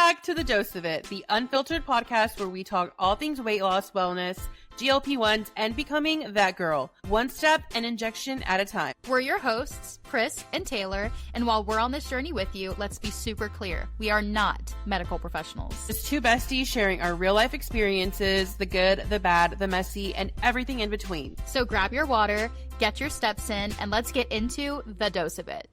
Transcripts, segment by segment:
back to The Dose of It, the unfiltered podcast where we talk all things weight loss, wellness, GLP-1s, and becoming that girl, one step and injection at a time. We're your hosts, Priss and Taylor, and while we're on this journey with you, let's be super clear. We are not medical professionals. Just two besties sharing our real-life experiences, the good, the bad, the messy, and everything in between. So grab your water, get your steps in, and let's get into The Dose of It.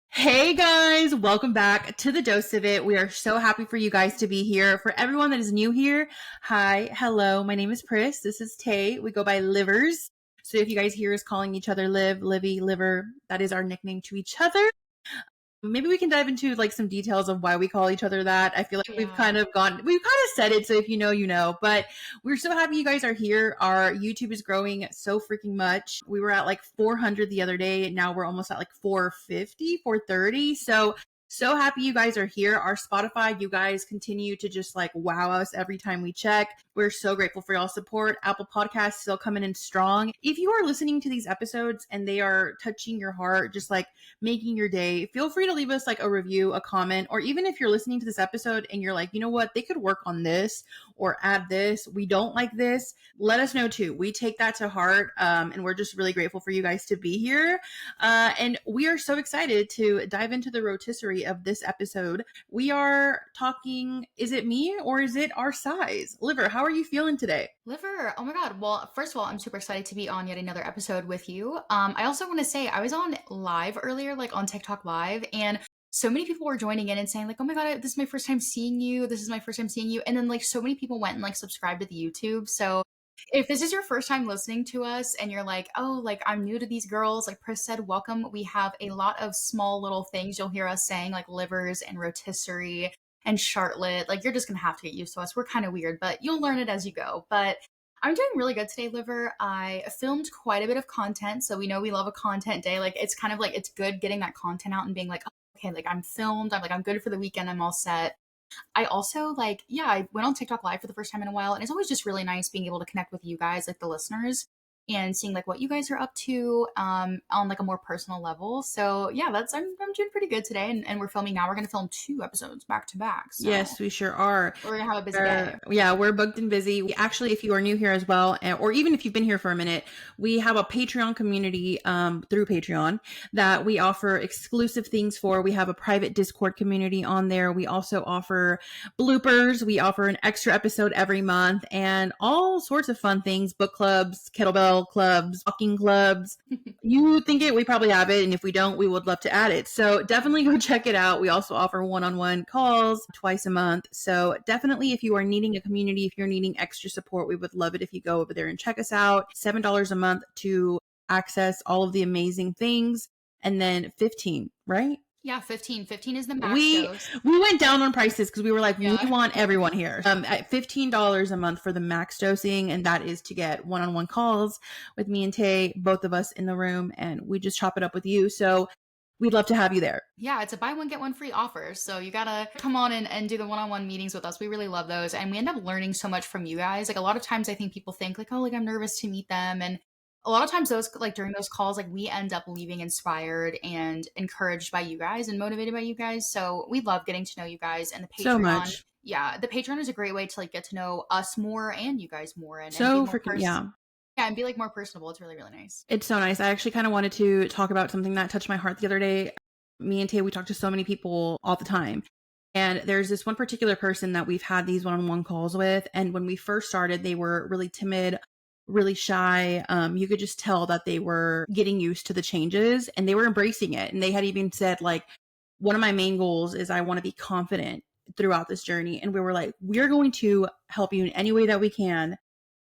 Hey guys, welcome back to The Dose of It. We are so happy for you guys to be here. For everyone that is new here, hi, hello, my name is Priss. This is Tay. We go by Livers. So if you guys hear us calling each other Liv, Livy, Liver, that is our nickname to each other. Maybe we can dive into like some details of why we call each other that. I feel like we've kind of said it. So if you know, you know, but we're so happy you guys are here. Our YouTube is growing so freaking much. We were at like 400 the other day. Now we're almost at like 450, 430. So happy you guys are here. Our Spotify, you guys continue to just like wow us every time we check. We're so grateful for y'all's support. Apple Podcasts still coming in strong. If you are listening to these episodes and they are touching your heart, just like making your day, feel free to leave us like a review, a comment, or even if you're listening to this episode and you're like, you know what, they could work on this or add this. We don't like this. Let us know too. We take that to heart. And we're just really grateful for you guys to be here. And we are so excited to dive into the rotisserie of this episode. We are talking, is it me or is it our size? Liver, how are you feeling today? Liver, oh my God. Well, first of all, I'm super excited to be on yet another episode with you. I also want to say I was on live earlier, like on TikTok live, and so many people were joining in and saying like, oh my God, this is my first time seeing you. This is my first time seeing you. And then like so many people went and like subscribed to the YouTube. So if this is your first time listening to us and you're like, oh, like I'm new to these girls, like Priss said, welcome. We have a lot of small little things you'll hear us saying like livers and rotisserie and charlotte. Like you're just going to have to get used to us. We're kind of weird, but you'll learn it as you go. But I'm doing really good today, Liver. I filmed quite a bit of content. So we know we love a content day. Like it's kind of like, it's good getting that content out and being like, oh, okay, like I'm filmed. I'm good for the weekend. I'm all set. I also I went on TikTok live for the first time in a while, and it's always just really nice being able to connect with you guys, like the listeners, and seeing like what you guys are up to on like a more personal level. So yeah, I'm doing pretty good today, and we're filming now. We're gonna film 2 episodes back to back. So yes, we sure are. We're gonna have a busy day. Yeah, we're booked and busy. We actually, if you are new here as well, or even if you've been here for a minute, we have a Patreon community through Patreon that we offer exclusive things for. We have a private Discord community on there. We also offer bloopers. We offer an extra episode every month and all sorts of fun things, book clubs, kettlebell clubs, walking clubs. You think it, we probably have it. And if we don't, we would love to add it. So definitely go check it out. We also offer one-on-one calls twice a month. So definitely if you are needing a community, if you're needing extra support, we would love it if you go over there and check us out. $7 a month to access all of the amazing things. And then 15, right? Yeah, 15 is the max dose. We went down on prices because we were like, we want everyone here. At $15 a month for the max dosing, and that is to get one-on-one calls with me and Tay, both of us in the room, and we just chop it up with you. So we'd love to have you there. Yeah, it's a buy one, get one free offer. So you gotta come on and do the one-on-one meetings with us. We really love those. And we end up learning so much from you guys. Like a lot of times I think people think like, oh, like I'm nervous to meet them. And a lot of times those, like during those calls, like we end up leaving inspired and encouraged by you guys and motivated by you guys. So we love getting to know you guys, and the Patreon. So much. Yeah, the Patreon is a great way to like get to know us more and you guys more. And so and freaking, yeah, and be like more personable. It's really, really nice. It's so nice. I actually kind of wanted to talk about something that touched my heart the other day. Me and Tay, we talk to so many people all the time. And there's this one particular person that we've had these one-on-one calls with. And when we first started, they were really timid, really shy. You could just tell that they were getting used to the changes and they were embracing it. And they had even said like, one of my main goals is I want to be confident throughout this journey. And we were like, we're going to help you in any way that we can.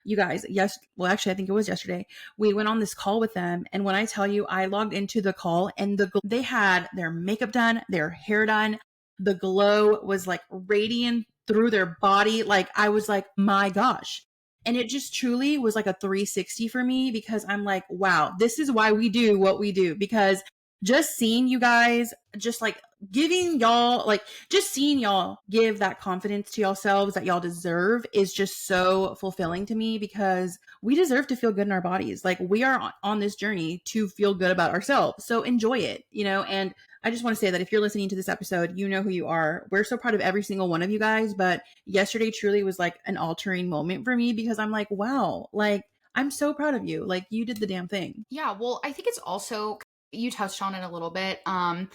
You guys, I think it was yesterday, we went on this call with them. And when I tell you, I logged into the call and they had their makeup done, their hair done. The glow was like radiant through their body. Like I was like, my gosh. And it just truly was like a 360 for me, because I'm like, wow, this is why we do what we do. Because just seeing you guys just like giving y'all, like, just seeing y'all give that confidence to yourselves that y'all deserve is just so fulfilling to me, because we deserve to feel good in our bodies. Like, we are on this journey to feel good about ourselves. So enjoy it, you know? And I just want to say that if you're listening to this episode, you know who you are. We're so proud of every single one of you guys. But yesterday truly was like an altering moment for me, because I'm like, wow, like, I'm so proud of you. Like, you did the damn thing. Yeah, well, I think it's also, you touched on it a little bit. And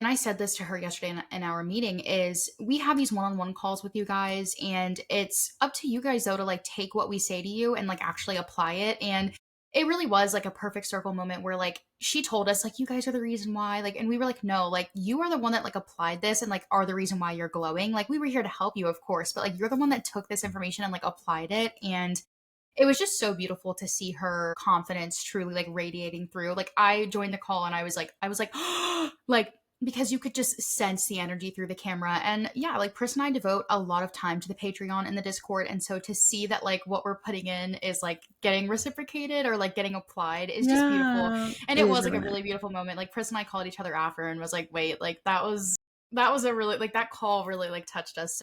I said this to her yesterday in our meeting, is we have these one-on-one calls with you guys, and it's up to you guys though to like take what we say to you and like actually apply it. And it really was like a perfect circle moment where like she told us like, you guys are the reason why, like, and we were like, no, like you are the one that like applied this and like are the reason why you're glowing. Like, we were here to help you, of course, but like you're the one that took this information and like applied it. And it was just so beautiful to see her confidence truly like radiating through. Like, I joined the call and I was like, like, because you could just sense the energy through the camera. And yeah, like Priss and I devote a lot of time to the Patreon and the Discord. And so to see that like what we're putting in is like getting reciprocated or like getting applied is just beautiful. And it was like a really beautiful moment. Like, Priss and I called each other after and was like, wait, like that was a really, like, that call really like touched us.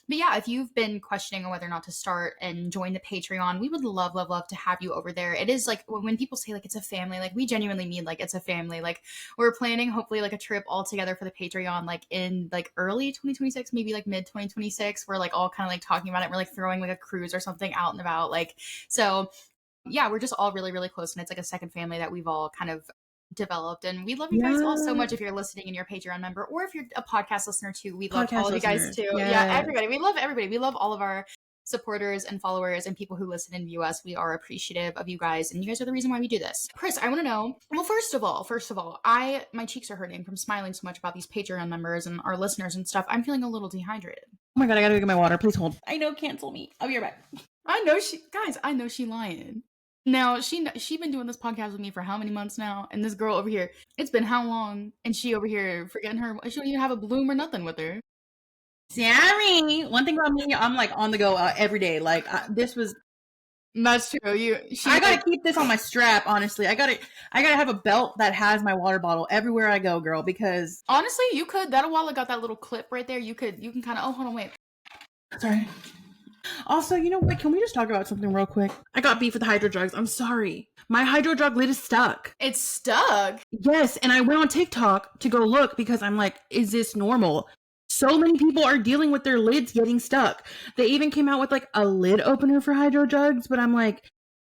But yeah, if you've been questioning on whether or not to start and join the Patreon, we would love, love, love to have you over there. It is like, when people say like it's a family, like we genuinely mean like it's a family. Like, we're planning hopefully like a trip all together for the Patreon, like in like early 2026, maybe like mid 2026. We're like all kind of like talking about it. We're like throwing like a cruise or something out and about. Like, so yeah, we're just all really, really close. And it's like a second family that we've all kind of developed, and we love you guys all so much. If you're listening and you're a Patreon member, or if you're a podcast listener too, we love all of you guys too. Yeah, everybody, we love everybody. We love all of our supporters and followers and people who listen and view us. We are appreciative of you guys, and you guys are the reason why we do this. Priss, I want to know, well, first of all, my cheeks are hurting from smiling so much about these Patreon members and our listeners and stuff. I'm feeling a little dehydrated. Oh my God, I gotta go get my water. Please hold. I know, cancel me. I'll be right back. I know she lying. Now, she been doing this podcast with me for how many months now? And this girl over here, it's been how long? And she over here forgetting she don't even have a bloom or nothing with her. Sorry. One thing about me, I'm like on the go every day. Like, this was... That's true. I gotta keep this on my strap, honestly. I gotta have a belt that has my water bottle everywhere I go, girl, because... Honestly, you could. That wallet got that little clip right there. You can kind of... Oh, hold on, wait. Sorry. Also, you know what? Can we just talk about something real quick? I got beef with hydro drugs. I'm sorry. My hydro drug lid is stuck. It's stuck? Yes, and I went on TikTok to go look because I'm like, is this normal? So many people are dealing with their lids getting stuck. They even came out with like a lid opener for hydro jugs, but I'm like,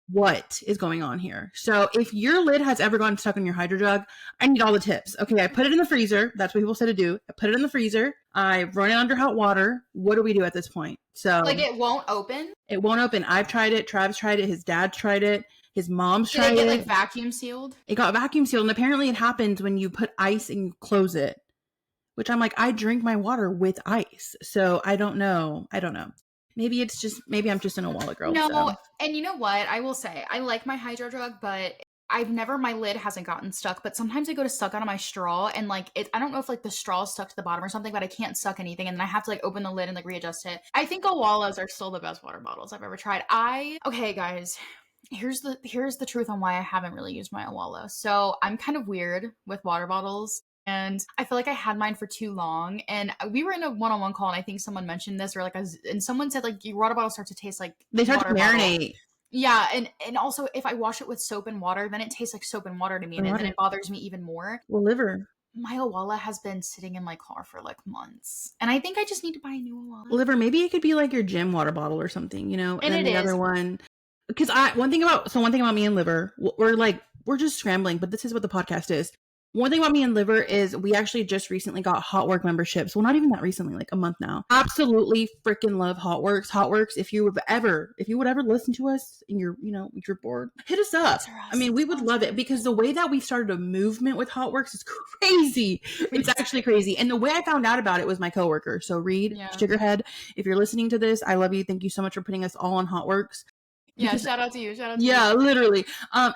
what is going on here? So if your lid has ever gotten stuck on your hydro jug, I need all the tips. Okay, I put it in the freezer. That's what people said to do. I put it in the freezer. I run it under hot water. What do we do at this point? So like, it won't open? It won't open. I've tried it. Travis tried it. His dad tried it. His mom's tried it. Did it get like vacuum sealed? It got vacuum sealed, and apparently it happens when you put ice and you close it. Which I'm like, I drink my water with ice. So I don't know. Maybe I'm just an Owala girl. No, so. And you know what? I will say, I like my hydro drug, but my lid hasn't gotten stuck, but sometimes I go to suck out of my straw and like I don't know if like the straw is stuck to the bottom or something, but I can't suck anything. And then I have to like open the lid and like readjust it. I think Owalas are still the best water bottles I've ever tried. Okay guys, here's the truth on why I haven't really used my Owala. So I'm kind of weird with water bottles. And I feel like I had mine for too long. And we were in a one-on-one call, and I think someone mentioned this, or like, and someone said like your water bottle starts to taste like they start to marinate. Bottle. Yeah, and also if I wash it with soap and water, then it tastes like soap and water to me, and then it bothers me even more. Well, liver. My Owala has been sitting in my car for like months, and I think I just need to buy a new Owala. Liver, maybe it could be like your gym water bottle or something, you know. And then the other one, because one thing about me and Liver, we're just scrambling, but this is what the podcast is. One thing about me and Liver is we actually just recently got Hotwork memberships. Well, not even that recently, like a month now. Absolutely freaking love Hotworks. Hotworks, if you would ever listen to us and you're bored, hit us up. I mean, we would love it, because the way that we started a movement with Hotworks is crazy. It's actually crazy. And the way I found out about it was my coworker. So Reed, Sugarhead, if you're listening to this, I love you. Thank you so much for putting us all on Hotworks. Yeah, shout out to you. Yeah, literally.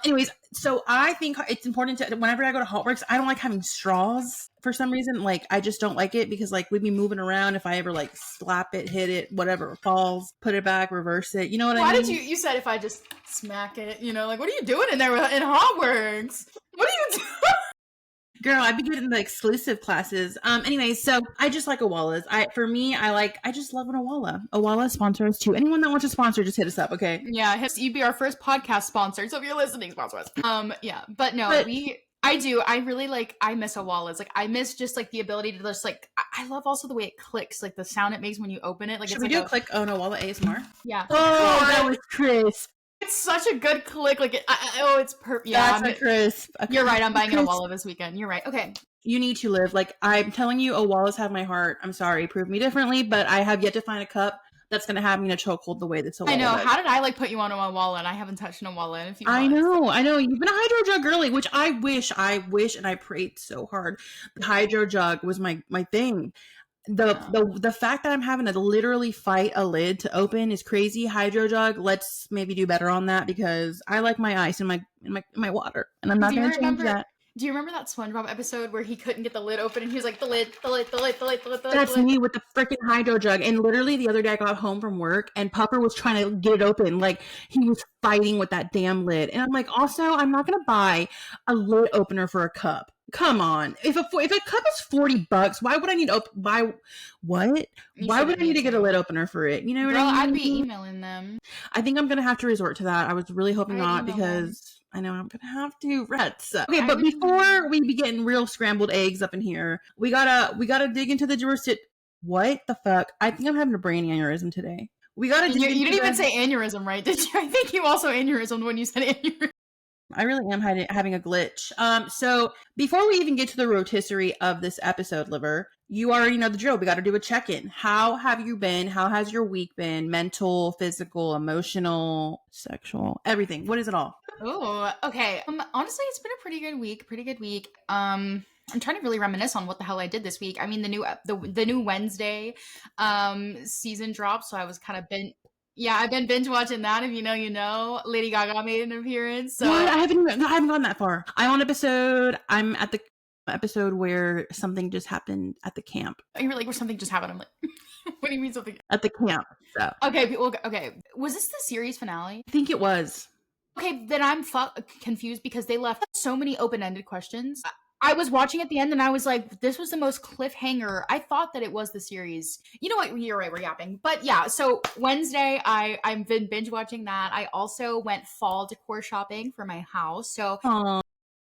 Anyways, so I think it's important to, whenever I go to Hotworks, I don't like having straws for some reason. Like, I just don't like it, because like we'd be moving around. If I ever like slap it, hit it, whatever, it falls, put it back, reverse it. You know what I mean? Why did you said if I just smack it, like, what are you doing in there in Hotworks? What are you doing? Girl, I'd be getting the exclusive classes. Anyways, so I just like Awalas. I just love an Awala. Awala sponsors too. Anyone that wants to sponsor, just hit us up, okay? Yeah, you'd be our first podcast sponsor. So if you're listening, sponsor us. Yeah, but no, I do. I really I miss Awalas. Like, I miss just like the ability to just I love also the way it clicks, like the sound it makes when you open it. Like, should it's we do a click on Awala ASMR? Yeah. Oh, that was crisp. It's such a good click. Like, it's perfect. Yeah, that's crisp. You're right. I'm buying an Awala this weekend. You're right. Okay. You need to live. Like, I'm telling you, Awalas have my heart. I'm sorry, prove me differently, but I have yet to find a cup that's going to have me in a chokehold the way this Awala I know. does. How did I put you on a Awala and I haven't touched an Awala in a few months? I know. You've been a hydro jug girly, which I wish, and I prayed so hard. The hydro jug was my thing. The fact that I'm having to literally fight a lid to open is crazy. Hydro jug, let's maybe do better on that, because I like my ice and my water, and I'm not going to change that. Do you remember that SpongeBob episode where he couldn't get the lid open and he was like, the lid. That's me with the freaking hydro jug. And literally the other day I got home from work and Pupper was trying to get it open. Like, he was fighting with that damn lid. And I'm like, also, I'm not going to buy a lid opener for a cup. Come on. If a cup is $40, why would I need buy what? Why would I need to get a lid opener for it? You know what I mean? I'd be emailing them. I think I'm going to have to resort to that. I was really hoping not, because I know I'm gonna have to rest. Okay, but before we be getting real scrambled eggs up in here, we gotta dig into the jurisdiction. What the fuck? I think I'm having a brain aneurysm today. We gotta. You didn't even say aneurysm, right? Did you? I think you also aneurysmed when you said aneurysm. I really am having a glitch. So before we even get to the rotisserie of this episode, Liver, you already know the drill. We got to do a check-in. How have you been? How has your week been? Mental, physical, emotional, sexual, everything. What is it all? Oh, okay. Honestly, it's been a pretty good week. I'm trying to really reminisce on what the hell I did this week. I mean, the new Wednesday season dropped, so I was kind of I've been binge watching that. If you know, you know. Lady Gaga made an appearance. So what? I haven't gone that far. I'm at the episode where something just happened at the camp. You were like, where something just happened. I'm like, what do you mean something? At the camp. So okay. Was this the series finale? I think it was. Okay, then I'm confused because they left so many open-ended questions. I was watching at the end and I was like, this was the most cliffhanger. I thought that it was the series. You know what? You're right. We're yapping. But yeah, so Wednesday, I've been binge watching that. I also went fall decor shopping for my house. So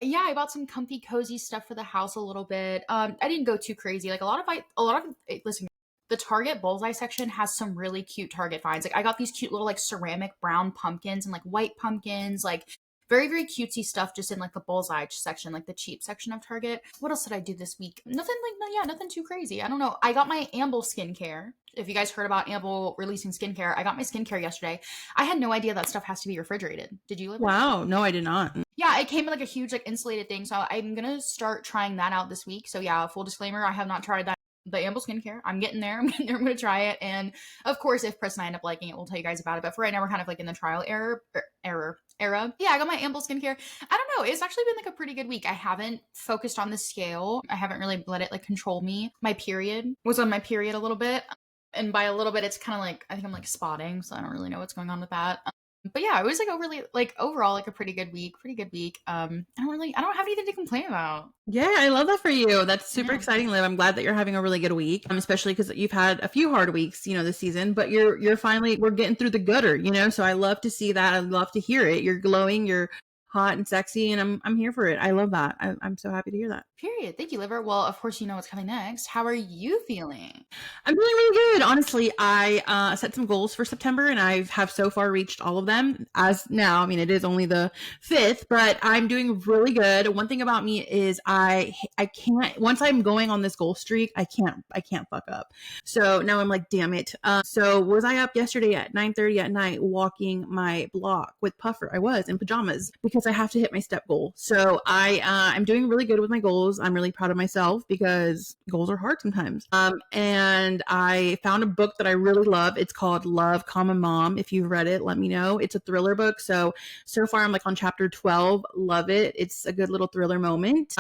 yeah, I bought some comfy, cozy stuff for the house a little bit. I didn't go too crazy. Like listen, the Target bullseye section has some really cute Target finds. Like, I got these cute little ceramic brown pumpkins and white pumpkins, very, very cutesy stuff just in the bullseye section, the cheap section of Target. What else did I do this week? Nothing nothing too crazy. I don't know. I got my Amble skincare. If you guys heard about Amble releasing skincare, I got my skincare yesterday. I had no idea that stuff has to be refrigerated. Did you? Wow. No, I did not. Yeah, it came in a huge insulated thing. So I'm going to start trying that out this week. So yeah, full disclaimer, I have not tried that. The Amble skincare. I'm getting there. I'm going to try it. And of course, if Priss and I end up liking it, we'll tell you guys about it. But for right now, we're kind of in the trial era. Yeah, I got my Amble skincare. I don't know. It's actually been a pretty good week. I haven't focused on the scale. I haven't really let it control me. My period was on my period a little bit. And by a little bit, it's kind of I think I'm spotting. So I don't really know what's going on with that. But yeah, it was overall a pretty good week. I don't have anything to complain about. Yeah, I love that for you. That's super exciting, Liv. I'm glad that you're having a really good week, especially because you've had a few hard weeks, this season, but we're finally, we're getting through the gutter, so I love to see that. I love to hear it. You're glowing, you're hot and sexy, and I'm here for it. I love that. I'm so happy to hear that. Period. Thank you, Liver. Well, of course, you know what's coming next. How are you feeling? I'm feeling really good. Honestly, I set some goals for September, and I have so far reached all of them. As now, it is only the 5th, but I'm doing really good. One thing about me is I can't, once I'm going on this goal streak, I can't fuck up. So now I'm damn it. So was I up yesterday at 9:30 at night walking my block with Puffer? I was in pajamas because I have to hit my step goal. So I'm doing really good with my goals. I'm really proud of myself because goals are hard sometimes. And I found a book that I really love. It's called Love, Common Mom. If you've read it, let me know. It's a thriller book. So far I'm on chapter 12. Love it. It's a good little thriller moment.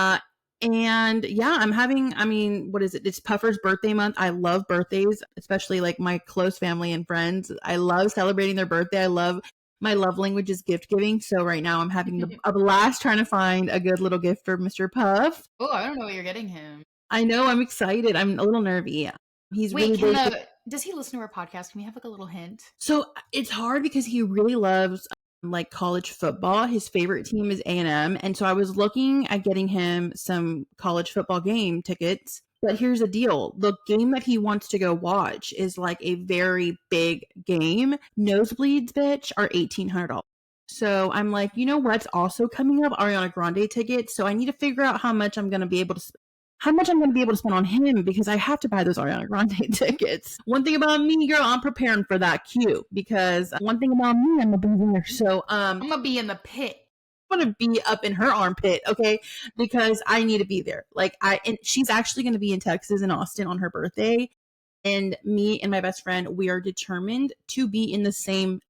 And yeah, I'm having, what is it? It's Puffer's birthday month. I love birthdays, especially my close family and friends. I love celebrating their birthday. I love my love language is gift giving. So right now I'm having a blast trying to find a good little gift for Mr. Puff. Oh, I don't know what you're getting him. I know, I'm excited. I'm a little nervy. He's Wait, really big. does he listen to our podcast? Can we have like a little hint? So it's hard because he really loves like college football. His favorite team is A&M. And so I was looking at getting him some college football game tickets. But here's the deal. The game that he wants to go watch is like a very big game. Nosebleeds, bitch, are $1,800. So I'm like, you know what's also coming up? Ariana Grande tickets. So I need to figure out how much I'm going to be able to spend on him because I have to buy those Ariana Grande tickets. One thing about me, girl, I'm preparing for that queue because one thing about me, I'm a believer. So I'm gonna be in the pit. I'm gonna be up in her armpit, okay? Because I need to be there. And she's actually gonna be in Texas and Austin on her birthday. And me and my best friend, we are determined to be in the same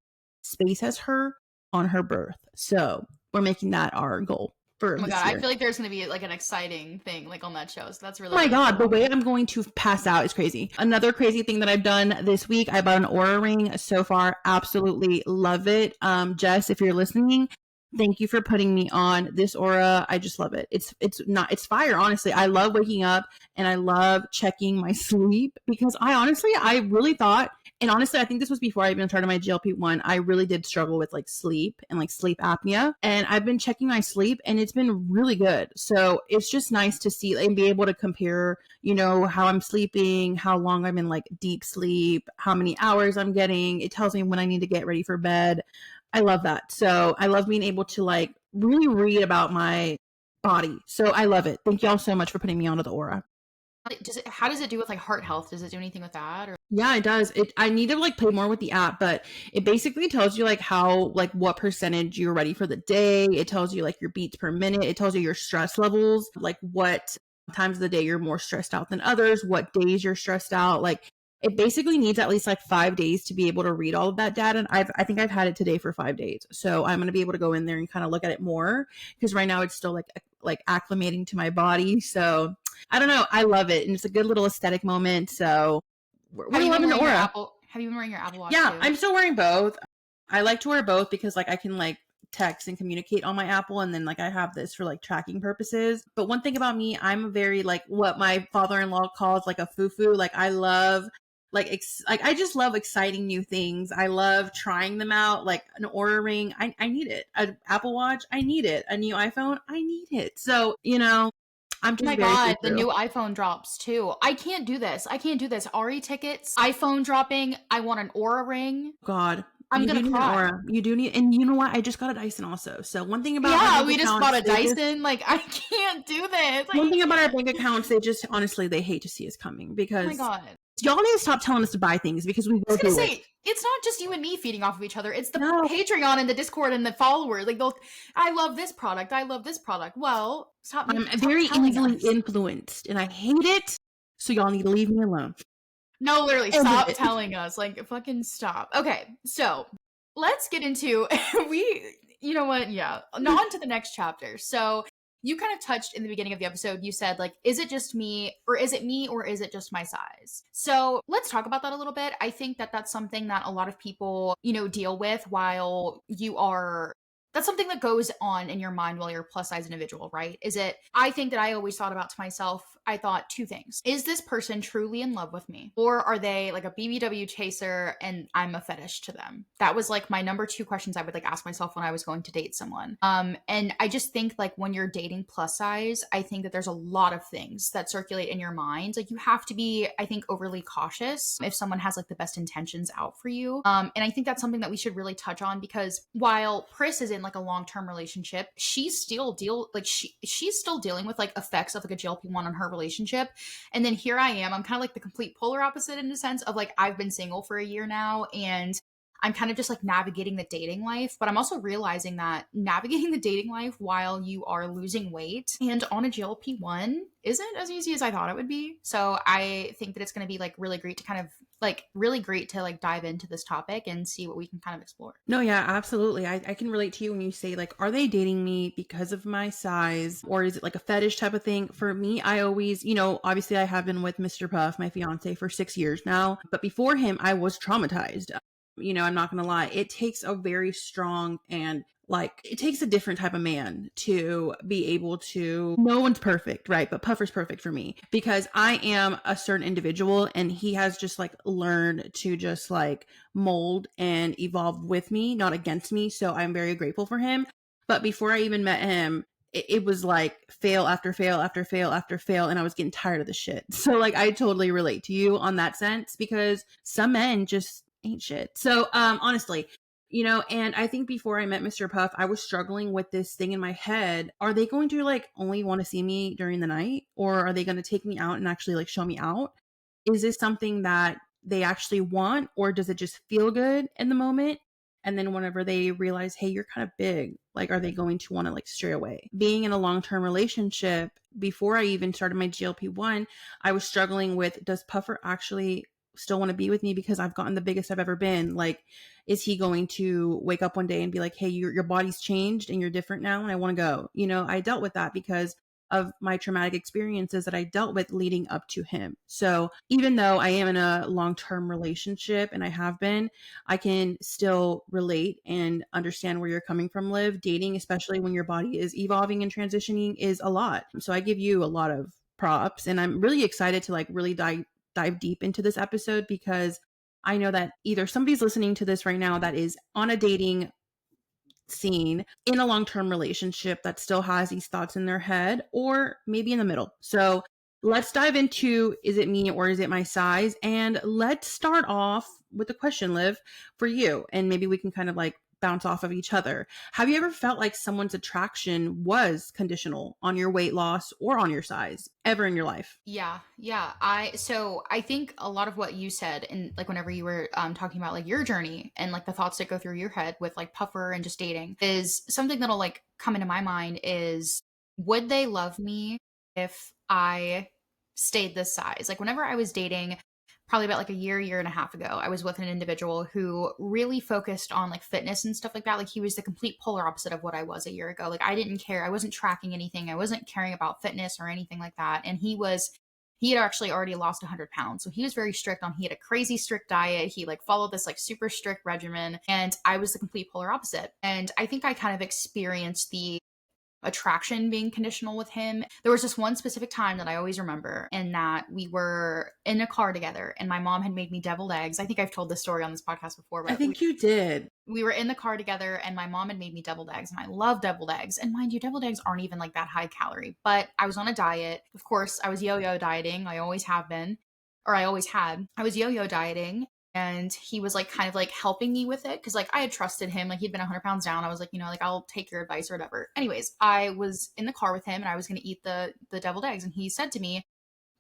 space as her on her birth. So we're making that our goal. Oh my god, I feel like there's going to be like an exciting thing like on that show. So that's really Oh my god, cool. the way I'm going to pass out is crazy. Another crazy thing that I've done this week, I bought an Aura ring. So far, absolutely love it. Jess, if you're listening, thank you for putting me on this Aura. I just love it. It's fire, honestly. I love waking up and I love checking my sleep because I really thought, and honestly, I think this was before I even started my GLP-1. I really did struggle with like sleep and like sleep apnea. And I've been checking my sleep and it's been really good. So it's just nice to see and be able to compare, you know, how I'm sleeping, how long I'm in like deep sleep, how many hours I'm getting. It tells me when I need to get ready for bed. I love that. So I love being able to like really read about my body. So I love it. Thank y'all so much for putting me onto the Aura. How does it do with like heart health? Does it do anything with that? Or? Yeah, it does. I need to like play more with the app, but it basically tells you like what percentage you're ready for the day. It tells you like your beats per minute. It tells you your stress levels, like what times of the day you're more stressed out than others, what days you're stressed out. Like it basically needs at least like 5 days to be able to read all of that data. And I think I've had it today for 5 days. So I'm going to be able to go in there and kind of look at it more because right now it's still like acclimating to my body. So I don't know. I love it. And it's a good little aesthetic moment. So we're loving the Aura. Have you been wearing your Apple Watch? Yeah, too? I'm still wearing both. I like to wear both because like I can like text and communicate on my Apple, and then like I have this for like tracking purposes. But one thing about me, I'm very like what my father-in-law calls like a foo-foo. Like I love I just love exciting new things. I love trying them out. Like an Aura ring, I need it. An Apple Watch, I need it. A new iPhone, I need it. So, you know, I'm just oh my god, the new iPhone drops too. I can't do this. Ari tickets, iPhone dropping. I want an Aura ring. God. I'm gonna cry. Aura. You do need, and you know what? I just got a Dyson also. So one thing about we just bought a Dyson. Like I can't do this. One thing about our bank accounts, they just honestly they hate to see us coming because oh my god, y'all need to stop telling us to buy things because we go through it. It's not just you and me feeding off of each other. It's the Patreon and the Discord and the followers. Like I love this product. I love this product. Well, stop. I'm very easily influenced, and I hate it. So y'all need to leave me alone. No, literally, stop telling us. Like, fucking stop. Okay, so let's get into you know what? Yeah, on to the next chapter. So you kind of touched in the beginning of the episode. You said like, is it just me, or is it just my size? So let's talk about that a little bit. I think that that's something that a lot of people, you know, deal with while you are. That's something that goes on in your mind while you're a plus size individual, right? I think that I always thought about to myself, I thought two things. Is this person truly in love with me? Or are they like a BBW chaser and I'm a fetish to them? That was like my number two questions I would like ask myself when I was going to date someone. And I just think like when you're dating plus size, I think that there's a lot of things that circulate in your mind. Like you have to be, I think, overly cautious if someone has like the best intentions out for you. And I think that's something that we should really touch on because while Priss is in like a long-term relationship, she's still she's still dealing with like effects of like a GLP-1 on her relationship. And then here I am, I'm kind of like the complete polar opposite in the sense of like I've been single for a year now and I'm kind of just like navigating the dating life, but I'm also realizing that navigating the dating life while you are losing weight and on a GLP-1 isn't as easy as I thought it would be. So I think that it's going to be like really great to like dive into this topic and see what we can kind of explore. No, yeah, absolutely. I can relate to you when you say like, are they dating me because of my size or is it like a fetish type of thing? For me, I always, you know, obviously I have been with Mr. Puff, my fiance, for 6 years now, but before him, I was traumatized. You know, I'm not going to lie. It takes a very strong and like, it takes a different type of man to be able to, no one's perfect, right? But Puffer's perfect for me because I am a certain individual and he has just like learned to just like mold and evolve with me, not against me. So I'm very grateful for him. But before I even met him, it was like fail after fail after fail after fail. And I was getting tired of the shit. So like, I totally relate to you on that sense because some men just ain't shit. So, honestly, you know, and I think before I met Mr. Puff, I was struggling with this thing in my head. Are they going to like only want to see me during the night or are they going to take me out and actually like show me out? Is this something that they actually want or does it just feel good in the moment? And then whenever they realize, hey, you're kind of big, like, are they going to want to like stray away? Being in a long-term relationship, before I even started my GLP-1, I was struggling with, does Puffer actually still want to be with me because I've gotten the biggest I've ever been? Like, is he going to wake up one day and be like, hey, your body's changed and you're different now and I want to go? You know, I dealt with that because of my traumatic experiences that I dealt with leading up to him. So even though I am in a long-term relationship and I have been, I can still relate and understand where you're coming from, Liv. Dating, especially when your body is evolving and transitioning, is a lot. So I give you a lot of props and I'm really excited to like really dive deep into this episode because I know that either somebody's listening to this right now that is on a dating scene in a long-term relationship that still has these thoughts in their head or maybe in the middle. So let's dive into, is it me or is it my size? And let's start off with a question, Liv, for you. And maybe we can kind of like bounce off of each other. Have you ever felt like someone's attraction was conditional on your weight loss or on your size ever in your life? Yeah. I think a lot of what you said and like whenever you were talking about like your journey and like the thoughts that go through your head with like Puffer and just dating is something that'll like come into my mind is, would they love me if I stayed this size? Like whenever I was dating, probably about like a year and a half ago, I was with an individual who really focused on like fitness and stuff like that. Like he was the complete polar opposite of what I was a year ago. Like I didn't care. I wasn't tracking anything. I wasn't caring about fitness or anything like that. And he had actually already lost 100 pounds. So he was very strict he had a crazy strict diet. He like followed this like super strict regimen. And I was the complete polar opposite. And I think I kind of experienced the attraction being conditional with him. There was just one specific time that I always remember, and that we were in a car together and my mom had made me deviled eggs. I think I've told this story on this podcast before, but I think you did. We were in the car together and my mom had made me deviled eggs, and I love deviled eggs. And mind you, deviled eggs aren't even like that high calorie, but I was on a diet. Of course, I was yo-yo dieting. I always have been, or I always had. I was yo-yo dieting. And he was like kind of like helping me with it because like I had trusted him. Like he'd been 100 pounds down. I was like, you know, like I'll take your advice or whatever. Anyways, I was in the car with him and I was going to eat the deviled eggs. And he said to me,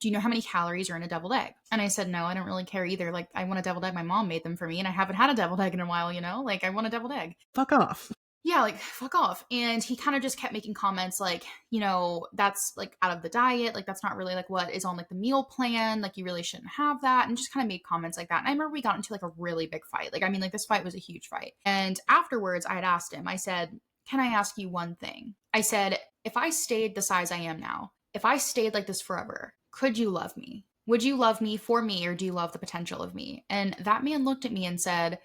do you know how many calories are in a deviled egg? And I said, no, I don't really care either. Like I want a deviled egg. My mom made them for me and I haven't had a deviled egg in a while, you know, like I want a deviled egg. Fuck off. Yeah, like fuck off. And he kind of just kept making comments like, you know, that's like out of the diet. Like that's not really like what is on like the meal plan. Like you really shouldn't have that. And just kind of made comments like that. And I remember we got into like a really big fight. Like, I mean, like this fight was a huge fight. And afterwards I had asked him, I said, can I ask you one thing? I said, if I stayed the size I am now, if I stayed like this forever, could you love me? Would you love me for me or do you love the potential of me? And that man looked at me and said,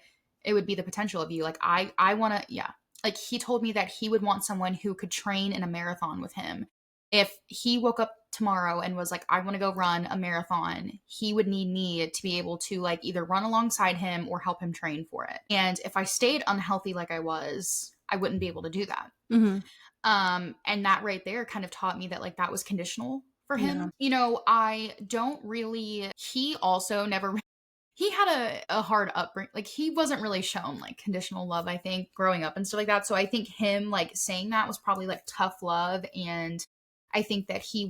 it would be the potential of you. Like I want to, yeah. Like he told me that he would want someone who could train in a marathon with him. If he woke up tomorrow and was like, I want to go run a marathon, he would need me to be able to like either run alongside him or help him train for it. And if I stayed unhealthy like I was, I wouldn't be able to do that. Mm-hmm. And that right there kind of taught me that like that was conditional for him. Yeah. You know, I don't really, he also never he had a hard upbringing. Like he wasn't really shown like conditional love, I think, growing up and stuff like that. So I think him like saying that was probably like tough love. And I think that he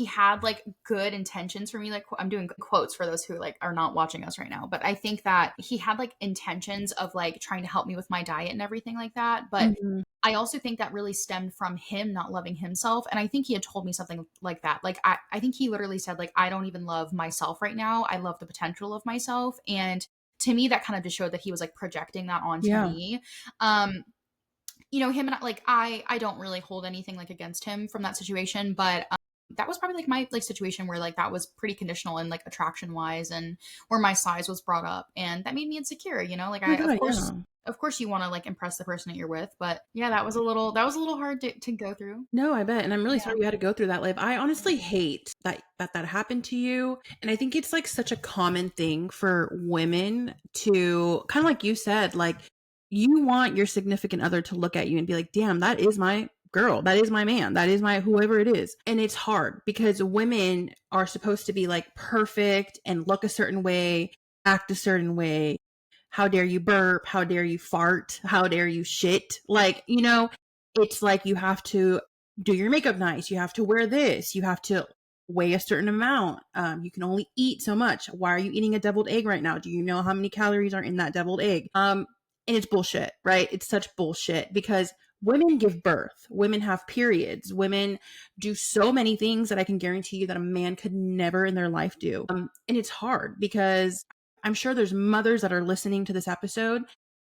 had like good intentions for me. Like I'm doing quotes for those who like are not watching us right now. But I think that he had like intentions of like trying to help me with my diet and everything like that. But I also think that really stemmed from him not loving himself. And I think he had told me something like that. Like, I think he literally said, like, I don't even love myself right now. I love the potential of myself. And to me, that kind of just showed that he was like projecting that onto me. You know, him and I don't really hold anything like against him from that situation, but that was probably like my like situation where like that was pretty conditional and like attraction wise, and where my size was brought up, and that made me insecure, you know, like Oh my I God, yeah. of course you want to like impress the person that you're with, but yeah, that was a little hard to go through. No, I bet. And I'm really Yeah. sorry you had to go through that, Liv. I honestly hate that happened to you. And I think it's like such a common thing for women to kind of like you said, like you want your significant other to look at you and be like, damn, that is my girl. That is my man. That is my whoever it is. And it's hard because women are supposed to be like perfect and look a certain way, act a certain way. How dare you burp? How dare you fart? How dare you shit? Like, you know, it's like you have to do your makeup nice. You have to wear this. You have to weigh a certain amount. You can only eat so much. Why are you eating a deviled egg right now? Do you know how many calories are in that deviled egg? And it's bullshit, right? It's such bullshit because women give birth. Women have periods. Women do so many things that I can guarantee you that a man could never in their life do. And it's hard because I'm sure there's mothers that are listening to this episode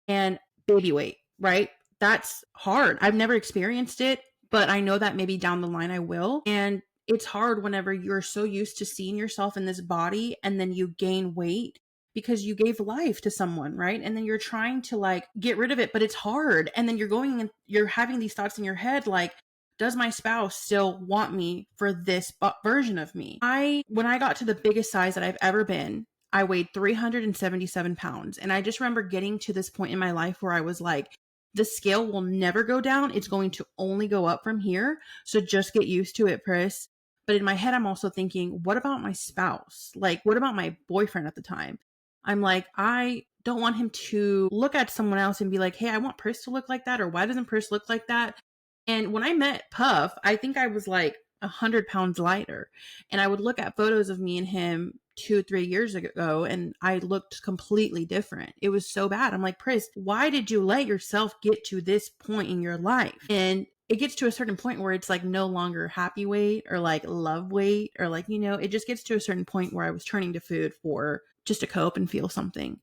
and baby weight, right? That's hard. I've never experienced it, but I know that maybe down the line I will. And it's hard whenever you're so used to seeing yourself in this body and then you gain weight because you gave life to someone, right? And then you're trying to like get rid of it, but it's hard. And then you're going and you're having these thoughts in your head like, does my spouse still want me for this version of me? When I got to the biggest size that I've ever been, I weighed 377 pounds. And I just remember getting to this point in my life where I was like, the scale will never go down. It's going to only go up from here. So just get used to it, Priss. But in my head, I'm also thinking, what about my spouse? Like, what about my boyfriend at the time? I'm like, I don't want him to look at someone else and be like, hey, I want Priss to look like that. Or why doesn't Priss look like that? And when I met Puff, I think I was like 100 pounds lighter. And I would look at photos of me and him 2-3 years ago and I looked completely different. It was so bad. I'm like, Priss, why did you let yourself get to this point in your life? And it gets to a certain point where it's like no longer happy weight or like love weight or like, you know, it just gets to a certain point where I was turning to food for just to cope and feel something.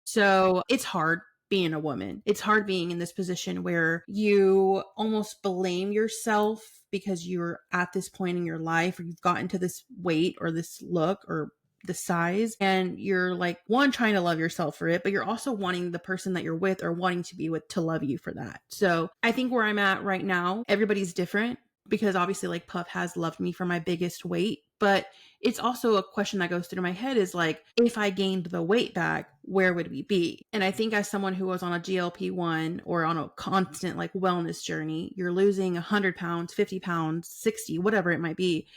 So it's hard being a woman. It's hard being in this position where you almost blame yourself because you're at this point in your life or you've gotten to this weight or this look or the size and you're like one trying to love yourself for it, but you're also wanting the person that you're with or wanting to be with to love you for that. So I think where I'm at right now, everybody's different because obviously like Puff has loved me for my biggest weight, but it's also a question that goes through my head is like, if I gained the weight back, where would we be? And I think as someone who was on a GLP-1 or on a constant like wellness journey, you're losing 100 pounds, 50 pounds, 60, whatever it might be.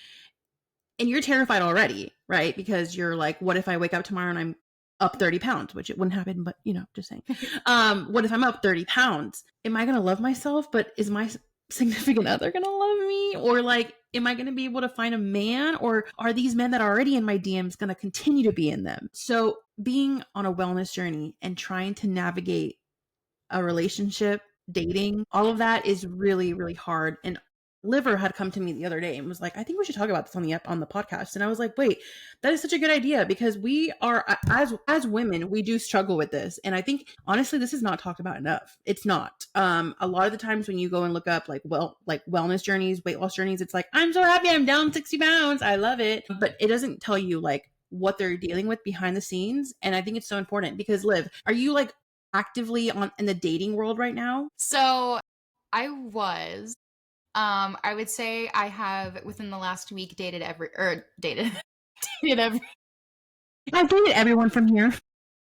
And you're terrified already, right? Because you're like, what if I wake up tomorrow and I'm up 30 pounds, which it wouldn't happen, but you know, just saying. What if I'm up 30 pounds? Am I going to love myself? But is my significant other going to love me? Or like, am I going to be able to find a man? Or are these men that are already in my DMs going to continue to be in them? So being on a wellness journey and trying to navigate a relationship, dating, all of that is really, really hard. And Liver had come to me the other day and was like, I think we should talk about this on the podcast. And I was like, wait, that is such a good idea because we are as women, we do struggle with this. And I think honestly, this is not talked about enough. It's not. A lot of the times when you go and look up like wellness journeys, weight loss journeys, it's like, I'm so happy I'm down 60 pounds. I love it. But it doesn't tell you like what they're dealing with behind the scenes. And I think it's so important because Liv, are you like actively in the dating world right now? So I was. I would say I have within the last week dated dated every. I've dated everyone from here.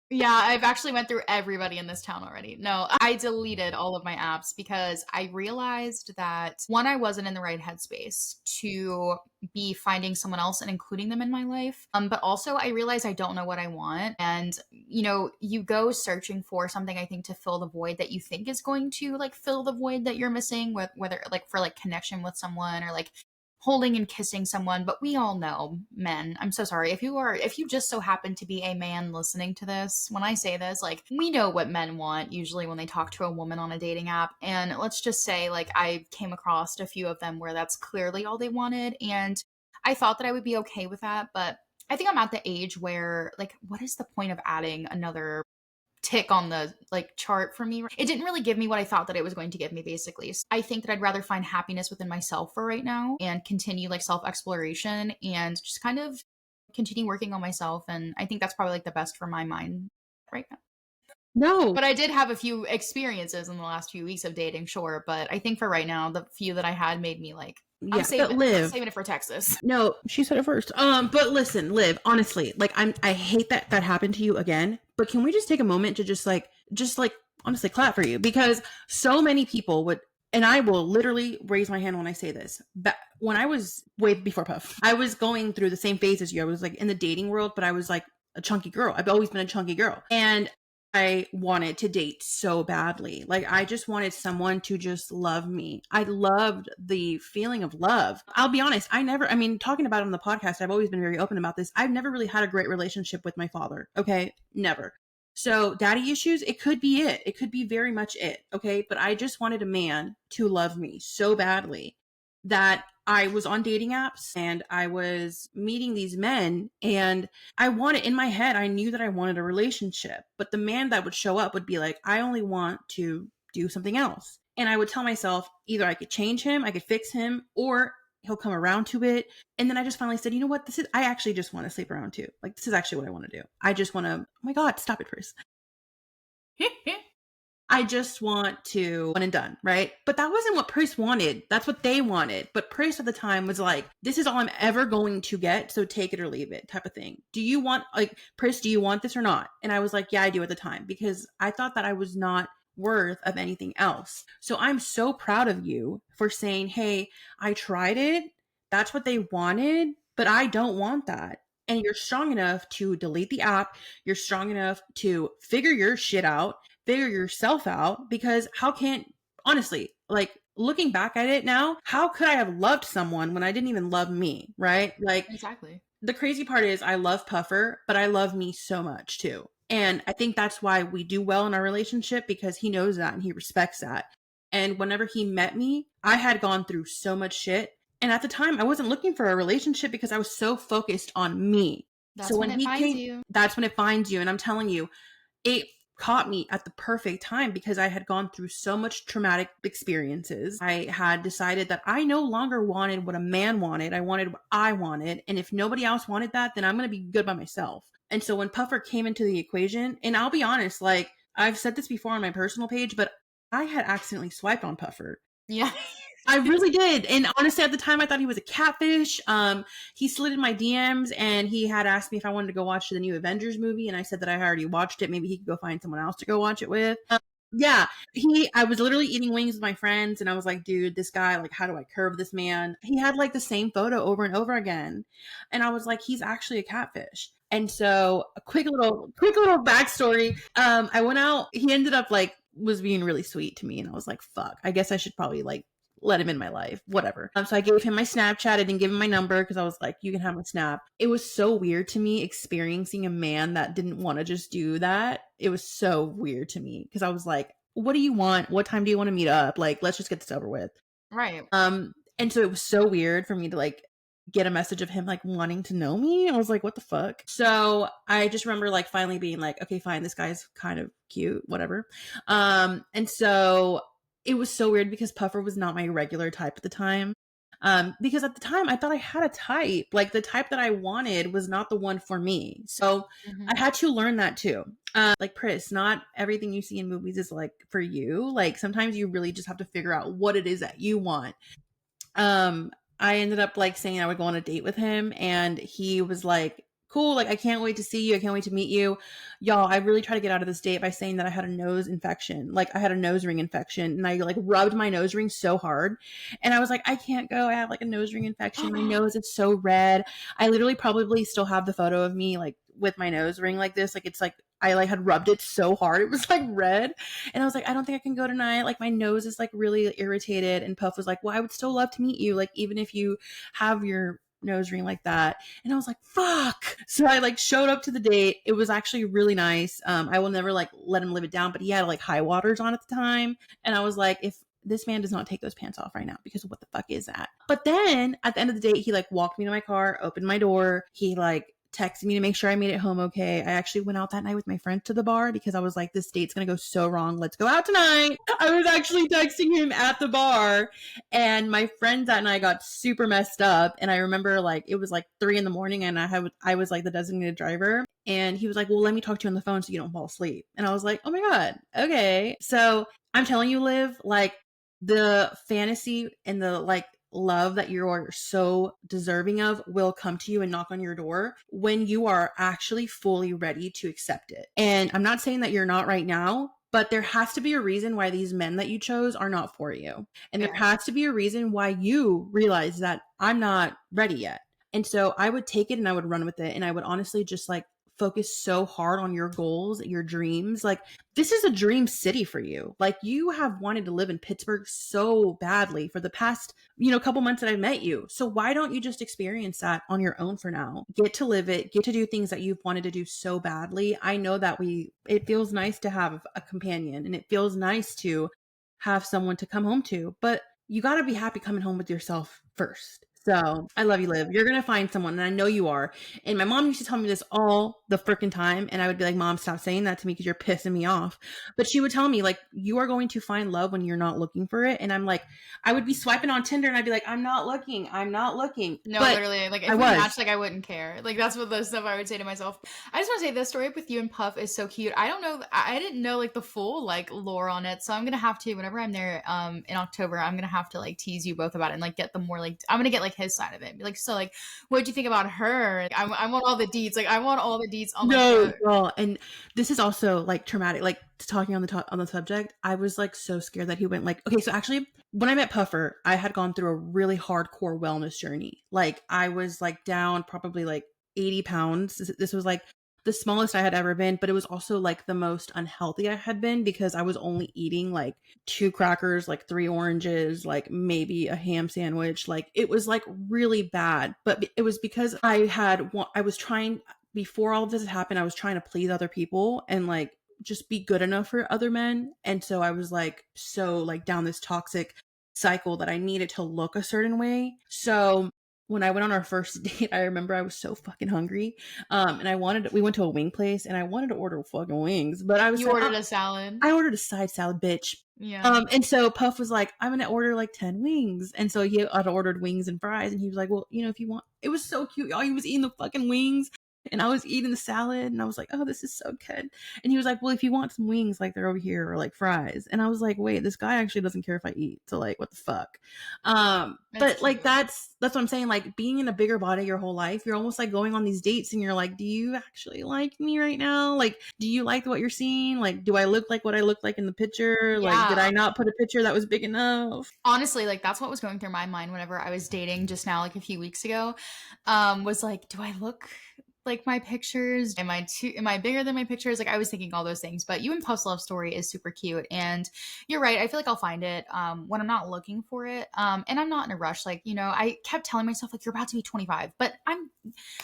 Yeah, I've actually went through everybody in this town already. No, I deleted all of my apps because I realized that one, I wasn't in the right headspace to be finding someone else and including them in my life. But also I realized I don't know what I want. And, you know, you go searching for something, I think, to fill the void that you think is going to like fill the void that you're missing with whether like for like connection with someone or like holding and kissing someone. But we all know, men, I'm so sorry if you just so happen to be a man listening to this, when I say this, like, we know what men want usually when they talk to a woman on a dating app. And let's just say like I came across a few of them where that's clearly all they wanted, and I thought that I would be okay with that. But I think I'm at the age where like, what is the point of adding another tick on the like chart for me. It didn't really give me what I thought that it was going to give me, basically. So I think that I'd rather find happiness within myself for right now and continue like self-exploration and just kind of continue working on myself. And I think that's probably like the best for my mind right now. No. But I did have a few experiences in the last few weeks of dating, sure. But I think for right now, the few that I had made me like, I'm saving it for Texas. No, she said it first. But listen, Liv, honestly, like I hate that happened to you again. But can we just take a moment to just honestly clap for you? Because so many people would, and I will literally raise my hand when I say this. But when I was way before Puff, I was going through the same phase as you. I was like in the dating world, but I was like a chunky girl. I've always been a chunky girl. And I wanted to date so badly. Like, I just wanted someone to just love me. I loved the feeling of love. I'll be honest. Talking about it on the podcast, I've always been very open about this. I've never really had a great relationship with my father. Okay. Never. So daddy issues, it could be it. It could be very much it. Okay. But I just wanted a man to love me so badly that I was on dating apps and I was meeting these men, and in my head, I knew that I wanted a relationship, but the man that would show up would be like, I only want to do something else. And I would tell myself either I could change him, I could fix him, or he'll come around to it. And then I just finally said, you know what? I actually just want to sleep around too. Like, this is actually what I want to do. I just want to, oh my God, stop it, Priss. I just want to one and done, right? But that wasn't what Priss wanted. That's what they wanted. But Priss at the time was like, this is all I'm ever going to get, so take it or leave it type of thing. Do you want, like, Priss, do you want this or not? And I was like, yeah, I do at the time, because I thought that I was not worth of anything else. So I'm so proud of you for saying, hey, I tried it. That's what they wanted, but I don't want that. And you're strong enough to delete the app. You're strong enough to figure your shit out, figure yourself out, because honestly, like, looking back at it now, how could I have loved someone when I didn't even love me, right? Like, exactly. The crazy part is I love Puffer, but I love me so much too. And I think that's why we do well in our relationship, because he knows that and he respects that. And whenever he met me, I had gone through so much shit. And at the time, I wasn't looking for a relationship because I was so focused on me. That's so when it finds you. That's when it finds you. And I'm telling you, it caught me at the perfect time, because I had gone through so much traumatic experiences. I had decided that I no longer wanted what a man wanted. I wanted what I wanted. And if nobody else wanted that, then I'm going to be good by myself. And so when Puffer came into the equation, and I'll be honest, like, I've said this before on my personal page, but I had accidentally swiped on Puffer. Yeah. I really did. And honestly, at the time, I thought he was a catfish. He slid in my DMs and he had asked me if I wanted to go watch the new Avengers movie. And I said that I already watched it. Maybe he could go find someone else to go watch it with. Yeah. I was literally eating wings with my friends, and I was like, dude, this guy, like, how do I curve this man? He had like the same photo over and over again. And I was like, he's actually a catfish. And so a quick little backstory. I went out, he ended up was being really sweet to me. And I was like, fuck, I guess I should probably let him in my life, whatever. So I gave him my Snapchat. I didn't give him my number because I was like, you can have my Snap. It was so weird to me experiencing a man that didn't want to just do that. It was so weird to me because I was like, what do you want? What time do you want to meet up? Like, let's just get this over with. Right. And so it was so weird for me to get a message of him wanting to know me. I was like, what the fuck? So I just remember finally being like, okay, fine, this guy's kind of cute, whatever. And so it was so weird because Puffer was not my regular type at the time. Because at the time I thought I had a type. The type that I wanted was not the one for me. So I had to learn that too. Priss, not everything you see in movies is for you. Sometimes you really just have to figure out what it is that you want. I ended up saying I would go on a date with him, and he was like, cool, I can't wait to see you. I can't wait to meet you. Y'all, I really tried to get out of this date by saying that I had a nose infection. I had a nose ring infection, and I rubbed my nose ring so hard. And I was like, I can't go. I have a nose ring infection. My nose is so red. I literally probably still have the photo of me with my nose ring like this. It's I had rubbed it so hard. It was red. And I was like, I don't think I can go tonight. My nose is really irritated. And Puff was like, well, I would still love to meet you. Even if you have your nose ring like that. And I was like, fuck. So I showed up to the date. It was actually really nice. I will never let him live it down, but he had high waters on at the time. And I was like, if this man does not take those pants off right now, because what the fuck is that? But then at the end of the date, he walked me to my car, opened my door. He texting me to make sure I made it home okay. I actually went out that night with my friend to the bar because I was like, this date's going to go so wrong. Let's go out tonight. I was actually texting him at the bar, and my friend that night got super messed up. And I remember like, it was like 3 a.m. and I was like the designated driver. And he was like, well, let me talk to you on the phone so you don't fall asleep. And I was like, oh my God. Okay. So I'm telling you, Liv, like the fantasy and the like love that you're so deserving of will come to you and knock on your door when you are actually fully ready to accept it. And I'm not saying that you're not right now, but there has to be a reason why these men that you chose are not for you. And there has to be a reason why you realize that I'm not ready yet. And so I would take it and I would run with it. And I would honestly just like focus so hard on your goals, your dreams. Like this is a dream city for you. Like you have wanted to live in Pittsburgh so badly for the past, couple months that I met you. So why don't you just experience that on your own for now? Get to live it, get to do things that you've wanted to do so badly. I know that it feels nice to have a companion and it feels nice to have someone to come home to, but you got to be happy coming home with yourself first. So I love you, Liv. You're going to find someone, and I know you are. And my mom used to tell me this all the freaking time. And I would be like, Mom, stop saying that to me because you're pissing me off. But she would tell me, like, you are going to find love when you're not looking for it. And I'm like, I would be swiping on Tinder and I'd be like, I'm not looking. No, but literally, like if we matched, like I wouldn't care. Like that's what the stuff I would say to myself. I just want to say this story with you and Puff is so cute. I don't know, I didn't know like the full like lore on it. So I'm going to have to, whenever I'm there in October, I'm going to have to like tease you both about it and like get the more like, I'm going to get like his side of it. Be like, so like, what'd you think about her? Like, I want all the deets. Like I want all the deets on no, girl. And this is also like traumatic. Like talking on the subject, I was like so scared that he went like, okay, so actually when I met Puffer, I had gone through a really hardcore wellness journey. Like I was like down probably like 80 pounds. This was like the smallest I had ever been, but it was also like the most unhealthy I had been because I was only eating like 2 crackers, like 3 oranges, like maybe a ham sandwich. Like it was like really bad, but it was because I was trying, before all of this happened, I was trying to please other people and like just be good enough for other men. And so I was like, so like down this toxic cycle that I needed to look a certain way. So when I went on our first date, I remember I was so fucking hungry. And we went to a wing place and I wanted to order fucking wings, but I was You ordered a salad. I ordered a side salad, bitch. Yeah. And so Puff was like, I'm going to order like 10 wings. And so he had ordered wings and fries. And he was like, well, if you want, it was so cute. Y'all, he was eating the fucking wings. And I was eating the salad and I was like, oh, this is so good. And he was like, well, if you want some wings, like they're over here, or like fries. And I was like, wait, this guy actually doesn't care if I eat. So like, what the fuck? But like, that's what I'm saying. Like being in a bigger body your whole life, you're almost like going on these dates and you're like, do you actually like me right now? Like, do you like what you're seeing? Like, do I look like what I look like in the picture? Yeah. Like, did I not put a picture that was big enough? Honestly, like that's what was going through my mind whenever I was dating just now, like a few weeks ago, was like, do I look like my pictures? Am I bigger than my pictures? Like I was thinking all those things, but you and Puff's love story is super cute. And you're right. I feel like I'll find it when I'm not looking for it. And I'm not in a rush. Like, I kept telling myself like, you're about to be 25, but I'm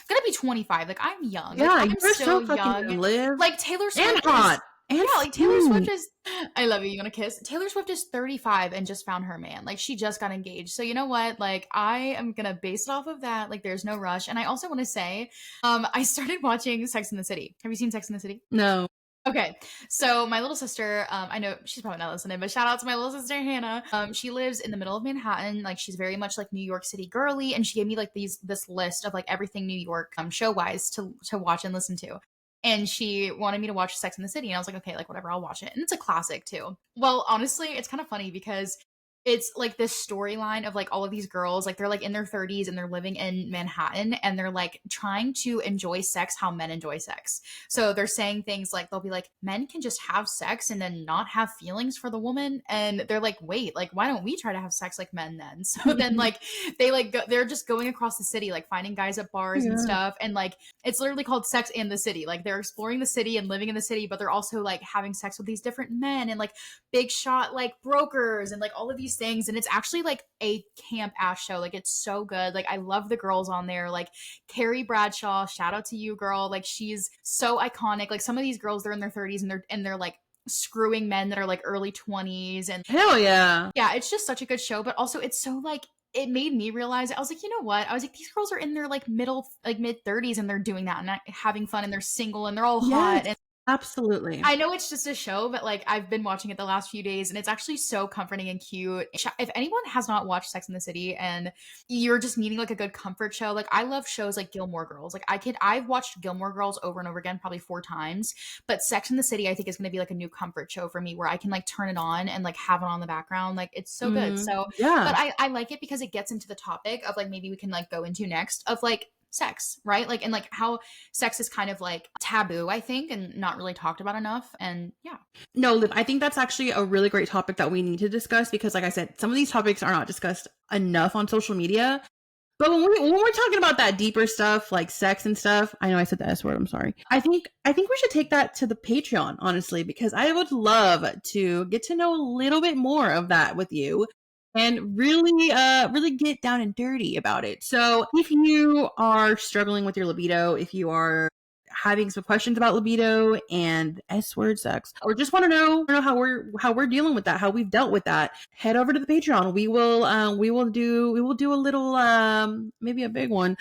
going to be 25. Like I'm young. Yeah, like, you're still young. Live. Like Taylor Swift and hot. Yeah, like Taylor Swift is, I love you. You want to kiss? Taylor Swift is 35 and just found her man. Like she just got engaged. So you know what? Like I am going to base it off of that. Like there's no rush. And I also want to say, I started watching Sex and the City. Have you seen Sex and the City? No. Okay. So my little sister, I know she's probably not listening, but shout out to my little sister, Hannah. She lives in the middle of Manhattan. Like she's very much like New York City girly. And she gave me like this list of like everything New York show wise to watch and listen to. And she wanted me to watch Sex and the City. And I was like, okay, like whatever, I'll watch it. And it's a classic too. Well, honestly, it's kind of funny because it's like this storyline of like all of these girls, like they're like in their 30s and they're living in Manhattan and they're like trying to enjoy sex how men enjoy sex. So they're saying things like, they'll be like, men can just have sex and then not have feelings for the woman. And they're like, wait, like why don't we try to have sex like men then? So then like they're just going across the city, like finding guys at bars and stuff. And like it's literally called Sex and the City. Like they're exploring the city and living in the city, but they're also like having sex with these different men and like big shot like brokers and like all of these things. And it's actually like a camp ass show. Like it's so good. Like I love the girls on there. Like Carrie Bradshaw, shout out to you, girl. Like she's so iconic. Like some of these girls, they're in their 30s and they're like screwing men that are like early 20s. And hell yeah. Yeah, it's just such a good show. But also it's so like it made me realize, I was like, you know what? I was like, these girls are in their like mid 30s and they're doing that and having fun and they're single and they're all hot. Yes, And absolutely. I know it's just a show, but like I've been watching it the last few days and it's actually so comforting and cute. If anyone has not watched Sex and the City and you're just needing like a good comfort show, like I love shows like Gilmore Girls. Like I've watched Gilmore Girls over and over again, probably 4 times, but Sex and the City I think is going to be like a new comfort show for me where I can like turn it on and like have it on the background. Like it's so good. So, Yeah. but I like it because it gets into the topic of like maybe we can like go into next of like sex, right? Like, and like how sex is kind of like taboo, I think, and not really talked about enough. And yeah. No, Liv, I think that's actually a really great topic that we need to discuss because, like I said, some of these topics are not discussed enough on social media. But when we're talking about that deeper stuff, like sex and stuff, I know I said the S word, I'm sorry. I think we should take that to the Patreon, honestly, because I would love to get to know a little bit more of that with you and really get down and dirty about it. So if you are struggling with your libido, if you are having some questions about libido and S word sex, or just want to know how we're dealing with that, how we've dealt with that, head over to the Patreon. We will do a little maybe a big one,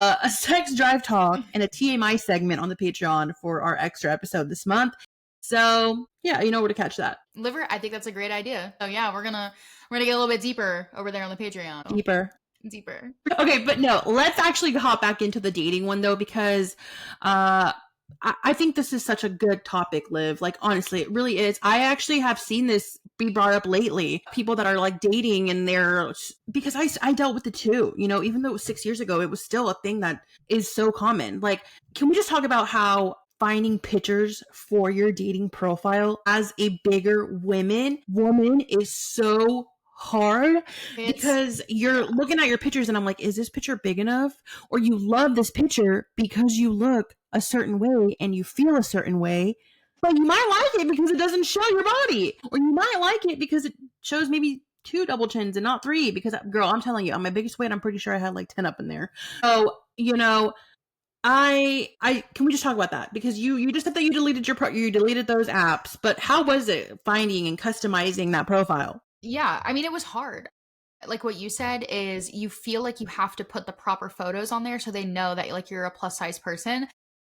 a sex drive talk and a TMI segment on the Patreon for our extra episode this month. So yeah, you know where to catch that. Liver, I think that's a great idea. So yeah, we're gonna get a little bit deeper over there on the Patreon. Deeper. Okay, but no, let's actually hop back into the dating one though, because I think this is such a good topic, Liv. Like, honestly, it really is. I actually have seen this be brought up lately. People that are like dating and because I dealt with it too, you know, even though it was 6 years ago, it was still a thing that is so common. Like, can we just talk about how finding pictures for your dating profile as a bigger woman is so hard because you're looking at your pictures and I'm like, is this picture big enough? Or you love this picture because you look a certain way and you feel a certain way, but you might like it because it doesn't show your body, or you might like it because it shows maybe 2 double chins and not 3, because girl, I'm telling you, on my biggest weight, I'm pretty sure I had like 10 up in there. So, you know, I can we just talk about that? Because you just said that you deleted those apps, but how was it finding and customizing that profile? Yeah, I mean, it was hard. Like what you said is you feel like you have to put the proper photos on there so they know that like you're a plus size person.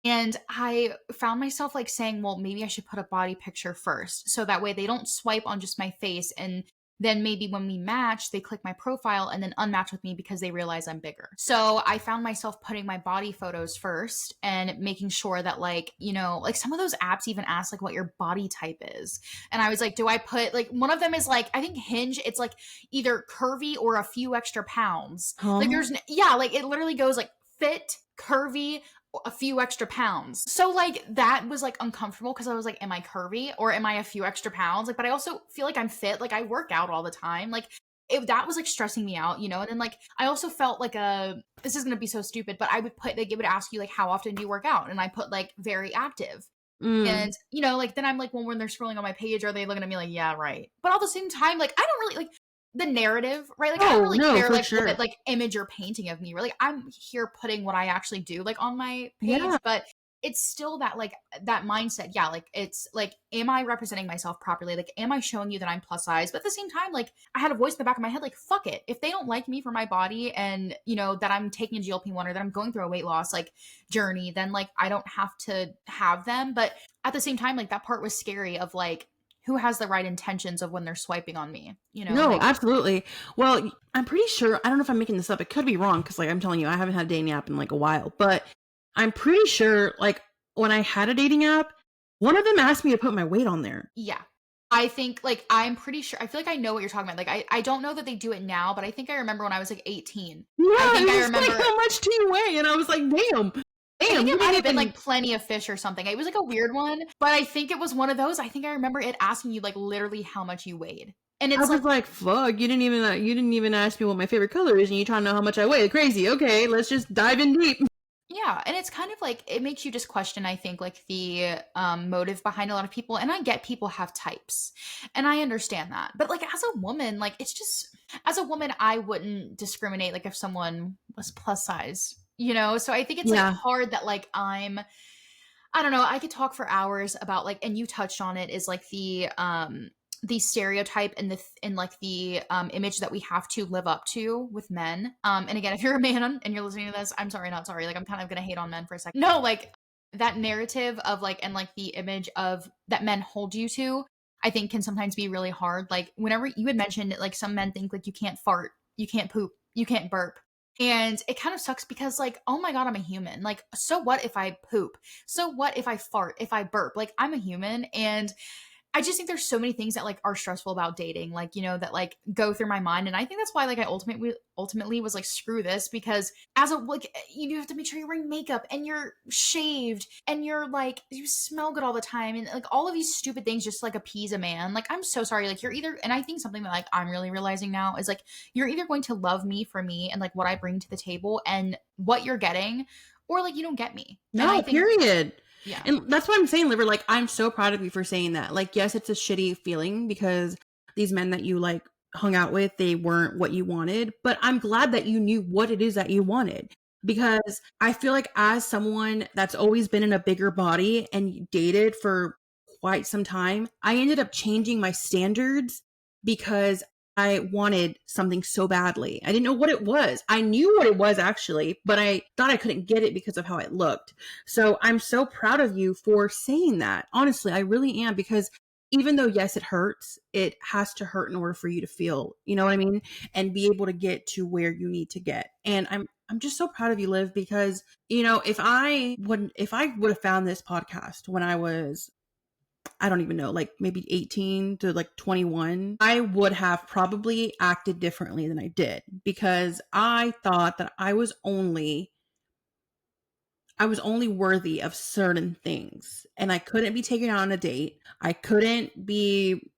And I found myself like saying, well, maybe I should put a body picture first. So that way they don't swipe on just my face. And then maybe when we match, they click my profile and then unmatch with me because they realize I'm bigger. So I found myself putting my body photos first and making sure that like, you know, like some of those apps even ask like what your body type is. And I was like, do I put like, one of them is like, I think Hinge, it's like either curvy or a few extra pounds. Huh? Like like it literally goes like fit, curvy, a few extra pounds. So like that was like uncomfortable because I was like, am I curvy or am I a few extra pounds? Like, but I also feel like I'm fit. Like I work out all the time. Like that was like stressing me out, you know? And then like, I also felt like this is going to be so stupid, but I would put, like, it would ask you like, how often do you work out? And I put like very active. And, you know, like then I'm like, well, when they're scrolling on my page, are they looking at me like, yeah, right. But at the same time, like, I don't really like the narrative, right? Like I don't really care like what like image you're painting of me. Really, I'm here putting what I actually do like on my page, but it's still that like that mindset. Yeah, like it's like, am I representing myself properly? Like, am I showing you that I'm plus size? But at the same time, like I had a voice in the back of my head, like, fuck it. If they don't like me for my body and you know that I'm taking a GLP-1 or that I'm going through a weight loss like journey, then like I don't have to have them. But at the same time, like that part was scary of like, who has the right intentions of when they're swiping on me, you know? No, like, absolutely. Well, I'm pretty sure, I don't know if I'm making this up. It could be wrong because like I'm telling you, I haven't had a dating app in like a while, but I'm pretty sure like when I had a dating app, one of them asked me to put my weight on there. Yeah. I think like, I'm pretty sure, I feel like I know what you're talking about. Like, I don't know that they do it now, but I think I remember when I was like 18. Yeah, I think I remember like, how much do you weigh? And I was like, damn. I think it might have been like Plenty of Fish or something. It was like a weird one, but I think it was one of those. I think I remember it asking you like literally how much you weighed. And it's I was like, fuck, you didn't even ask me what my favorite color is and you trying to know how much I weigh. Crazy. Okay, let's just dive in deep. Yeah, and it's kind of like, it makes you just question, I think, like the motive behind a lot of people. And I get people have types and I understand that. But like as a woman, like it's just, as a woman, I wouldn't discriminate like if someone was plus size, you know? So I think it's like hard that like I don't know, I could talk for hours about like, and you touched on it, is like the the stereotype and the image that we have to live up to with men. And again, if you're a man and you're listening to this, I'm sorry, not sorry. Like, I'm kind of gonna hate on men for a second. No, like that narrative of like, and like the image of that men hold you to, I think can sometimes be really hard. Like whenever you had mentioned it, like some men think like you can't fart, you can't poop, you can't burp. And it kind of sucks because like, oh my God, I'm a human. Like, so what if I poop? So what if I fart, if I burp? Like, I'm a human. And I just think there's so many things that like are stressful about dating, like, you know, that like go through my mind. And I think that's why like I ultimately was like, screw this, because as a like you have to make sure you're wearing makeup and you're shaved and you're like you smell good all the time and like all of these stupid things just to, like appease a man. Like, I'm so sorry. Like, you're either, and I think something that like I'm really realizing now is like you're either going to love me for me and like what I bring to the table and what you're getting, or like you don't get me. And I No, think, period. yeah. And that's what I'm saying, Liver. Like, I'm so proud of you for saying that. Like, yes, it's a shitty feeling because these men that you like hung out with, they weren't what you wanted. But I'm glad that you knew what it is that you wanted. Because I feel like as someone that's always been in a bigger body and dated for quite some time, I ended up changing my standards because I wanted something so badly. I didn't know what it was. I knew what it was actually, but I thought I couldn't get it because of how it looked. So I'm so proud of you for saying that. Honestly, I really am, because even though, yes, it hurts, it has to hurt in order for you to feel, you know what I mean? And be able to get to where you need to get. And I'm just so proud of you, Liv, because, you know, if I would have found this podcast when I was, I don't even know, like maybe 18 to like 21, I would have probably acted differently than I did, because I thought that I was only worthy of certain things, and I couldn't be taken out on a date. I couldn't be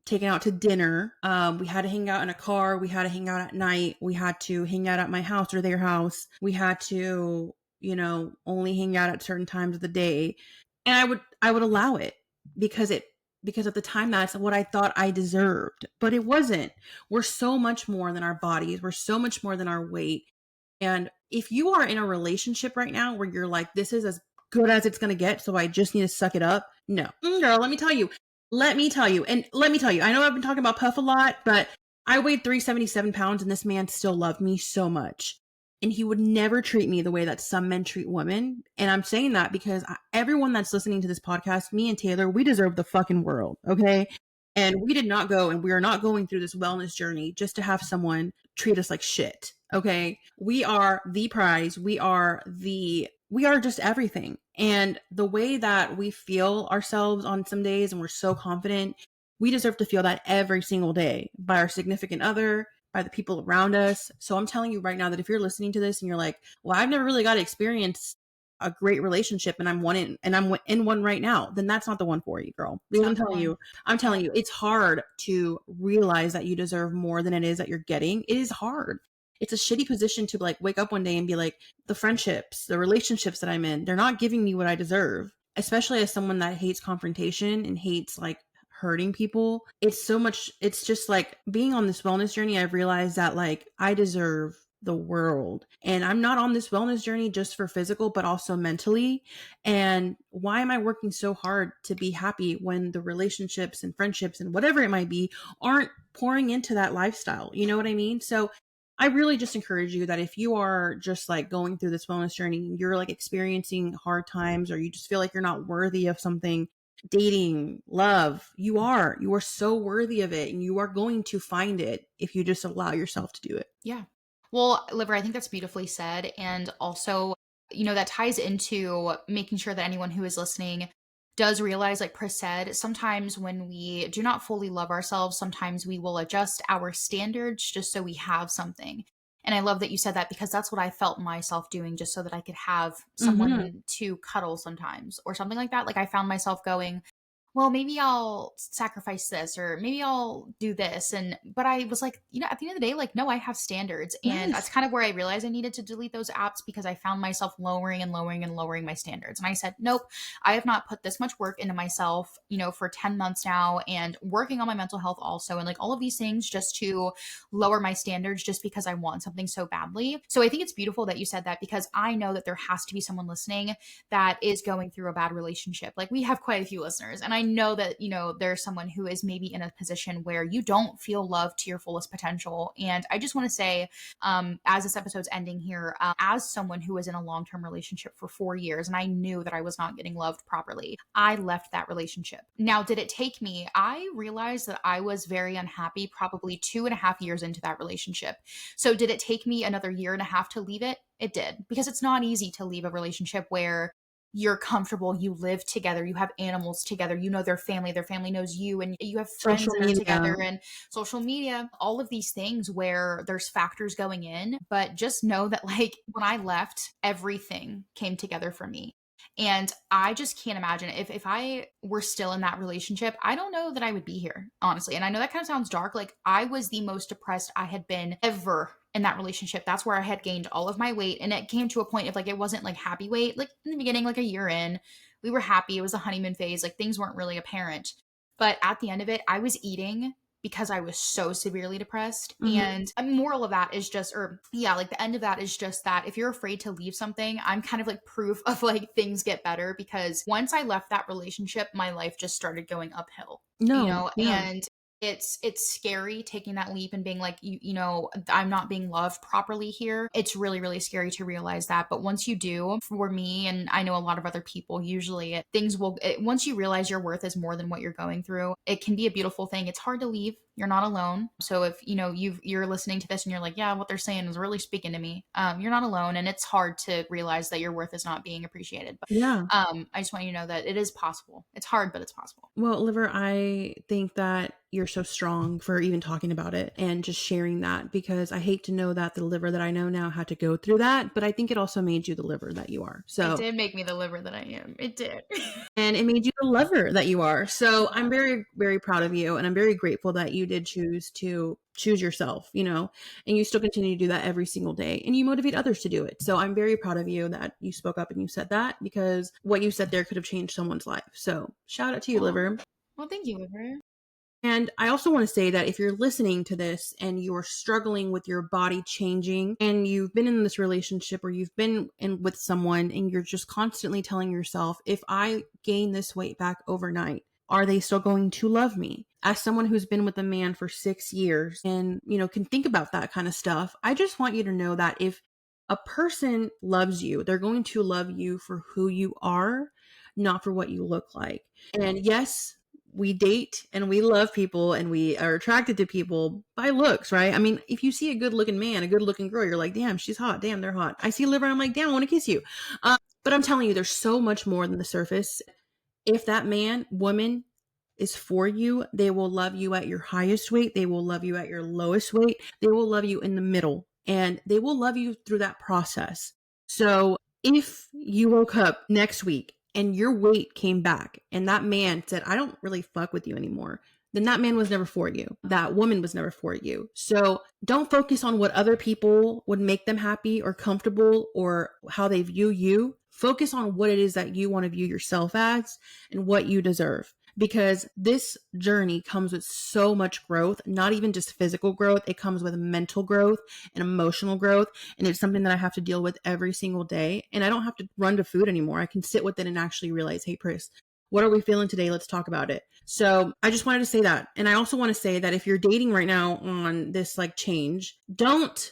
taken out to dinner. We had to hang out in a car. We had to hang out at night. We had to hang out at my house or their house. We had to, you know, only hang out at certain times of the day. And I would allow it because at the time that's what I thought I deserved, but it wasn't. We're so much more than our bodies. We're so much more than our weight. And if you are in a relationship right now where you're like, this is as good as it's going to get, so I just need to suck it up. No, girl, let me tell you, I know I've been talking about Puff a lot, but I weighed 377 pounds and this man still loved me so much. And he would never treat me the way that some men treat women. And I'm saying that because everyone that's listening to this podcast, me and Taylor, we deserve the fucking world. Okay. And we did not go, and we are not going through this wellness journey just to have someone treat us like shit. Okay. We are the prize. We are just everything. And the way that we feel ourselves on some days and we're so confident, we deserve to feel that every single day by our significant other, by the people around us. So I'm telling you right now that if you're listening to this and you're like, well, I've never really got to experience a great relationship and I'm in one right now, then that's not the one for you, girl. Because I'm telling you, it's hard to realize that you deserve more than it is that you're getting. It is hard. It's a shitty position to like wake up one day and be like, the friendships, the relationships that I'm in, they're not giving me what I deserve, especially as someone that hates confrontation and hates like hurting people. It's just like being on this wellness journey. I've realized that like I deserve the world, and I'm not on this wellness journey just for physical, but also mentally. And why am I working so hard to be happy when the relationships and friendships and whatever it might be aren't pouring into that lifestyle? You know what I mean? So I really just encourage you that if you are just like going through this wellness journey, you're like experiencing hard times, or you just feel like you're not worthy of something, dating, love, you are so worthy of it, and you are going to find it if you just allow yourself to do it. Yeah. Well, Liver, I think that's beautifully said. And also, you know, that ties into making sure that anyone who is listening does realize, like Priss said, sometimes when we do not fully love ourselves, sometimes we will adjust our standards just so we have something. And I love that you said that, because that's what I felt myself doing just so that I could have someone to cuddle sometimes or something like that. Like I found myself going, well, maybe I'll sacrifice this, or maybe I'll do this. But I was like, you know, at the end of the day, like, no, I have standards. And that's kind of where I realized I needed to delete those apps, because I found myself lowering and lowering and lowering my standards. And I said, nope, I have not put this much work into myself, you know, for 10 months now, and working on my mental health also. And like all of these things just to lower my standards just because I want something so badly. So I think it's beautiful that you said that, because I know that there has to be someone listening that is going through a bad relationship. Like we have quite a few listeners, and I know that, you know, there's someone who is maybe in a position where you don't feel loved to your fullest potential. And I just want to say, as this episode's ending here, as someone who was in a long-term relationship for 4 years and I knew that I was not getting loved properly, I left that relationship. Now, did it take me? I realized that I was very unhappy probably 2.5 years into that relationship. So did it take me another year and a half to leave it? It did, because it's not easy to leave a relationship where you're comfortable, you live together, you have animals together, you know their family knows you, and you have friends Social that are media. together, and social media, all of these things where there's factors going in. But just know that, like, when I left, everything came together for me. And I just can't imagine if I were still in that relationship, I don't know that I would be here, honestly. And I know that kind of sounds dark. Like, I was the most depressed I had been ever in that relationship. That's where I had gained all of my weight. And it came to a point of, like, it wasn't like happy weight. Like in the beginning, like a year in, we were happy. It was a honeymoon phase. Like, things weren't really apparent. But at the end of it, I was eating because I was so severely depressed. Mhm. And a moral of that is just, or yeah, like the end of that is just that if you're afraid to leave something, I'm kind of like proof of like things get better, because once I left that relationship, my life just started going uphill. No, You know, yeah. and it's scary taking that leap and being like, you know, I'm not being loved properly here. It's really, really scary to realize that. But once you do, for me, and I know a lot of other people, usually things will, once you realize your worth is more than what you're going through, it can be a beautiful thing. It's hard to leave. You're not alone. So if, you know, you're listening to this and you're like, yeah, what they're saying is really speaking to me. You're not alone. And it's hard to realize that your worth is not being appreciated. But Yeah. I just want you to know that it is possible. It's hard, but it's possible. Well, Liver, I think that you're so strong for even talking about it and just sharing that, because I hate to know that the Liver that I know now had to go through that, but I think it also made you the Liver that you are. So it did make me the Liver that I am. It did. And it made you the lover that you are. So I'm very, very proud of you. And I'm very grateful that you did choose yourself, you know, and you still continue to do that every single day, and you motivate others to do it. So I'm very proud of you that you spoke up and you said that, because what you said there could have changed someone's life. So shout out to you, Liver. Well, thank you, Liver. And I also want to say that if you're listening to this and you're struggling with your body changing, and you've been in this relationship or you've been in with someone and you're just constantly telling yourself, if I gain this weight back overnight, are they still going to love me? As someone who's been with a man for 6 years and, you know, can think about that kind of stuff, I just want you to know that if a person loves you, they're going to love you for who you are, not for what you look like. And yes, we date and we love people and we are attracted to people by looks, right? I mean, if you see a good looking man, a good looking girl, you're like, damn, she's hot. Damn, they're hot. I see Liver and I'm like, damn, I want to kiss you. But I'm telling you, there's so much more than the surface. If that man, woman is for you, they will love you at your highest weight. They will love you at your lowest weight. They will love you in the middle, and they will love you through that process. So if you woke up next week and your weight came back and that man said, I don't really fuck with you anymore, then that man was never for you. That woman was never for you. So don't focus on what other people would make them happy or comfortable or how they view you. Focus on what it is that you want to view yourself as and what you deserve. Because this journey comes with so much growth, not even just physical growth. It comes with mental growth and emotional growth. And it's something that I have to deal with every single day. And I don't have to run to food anymore. I can sit with it and actually realize, hey, Priss, what are we feeling today? Let's talk about it. So I just wanted to say that. And I also want to say that if you're dating right now on this like change, don't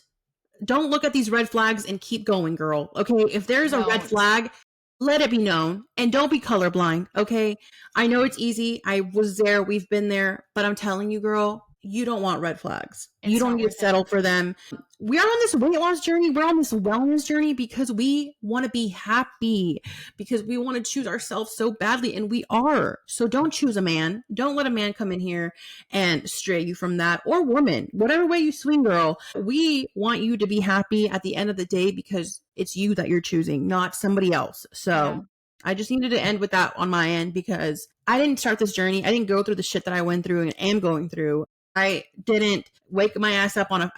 look at these red flags and keep going, girl. Okay. If there's a red flag, let it be known, and don't be colorblind. Okay. I know it's easy. I was there. We've been there, but I'm telling you, girl, you don't want red flags. You don't need to settle for them. We are on this weight loss journey. We're on this wellness journey because we want to be happy, because we want to choose ourselves so badly, and we are. So don't choose a man. Don't let a man come in here and stray you from that, or woman, whatever way you swing, girl. We want you to be happy at the end of the day, because it's you that you're choosing, not somebody else. So I just needed to end with that on my end, because I didn't start this journey. I didn't go through the shit that I went through and am going through. I didn't wake my ass up on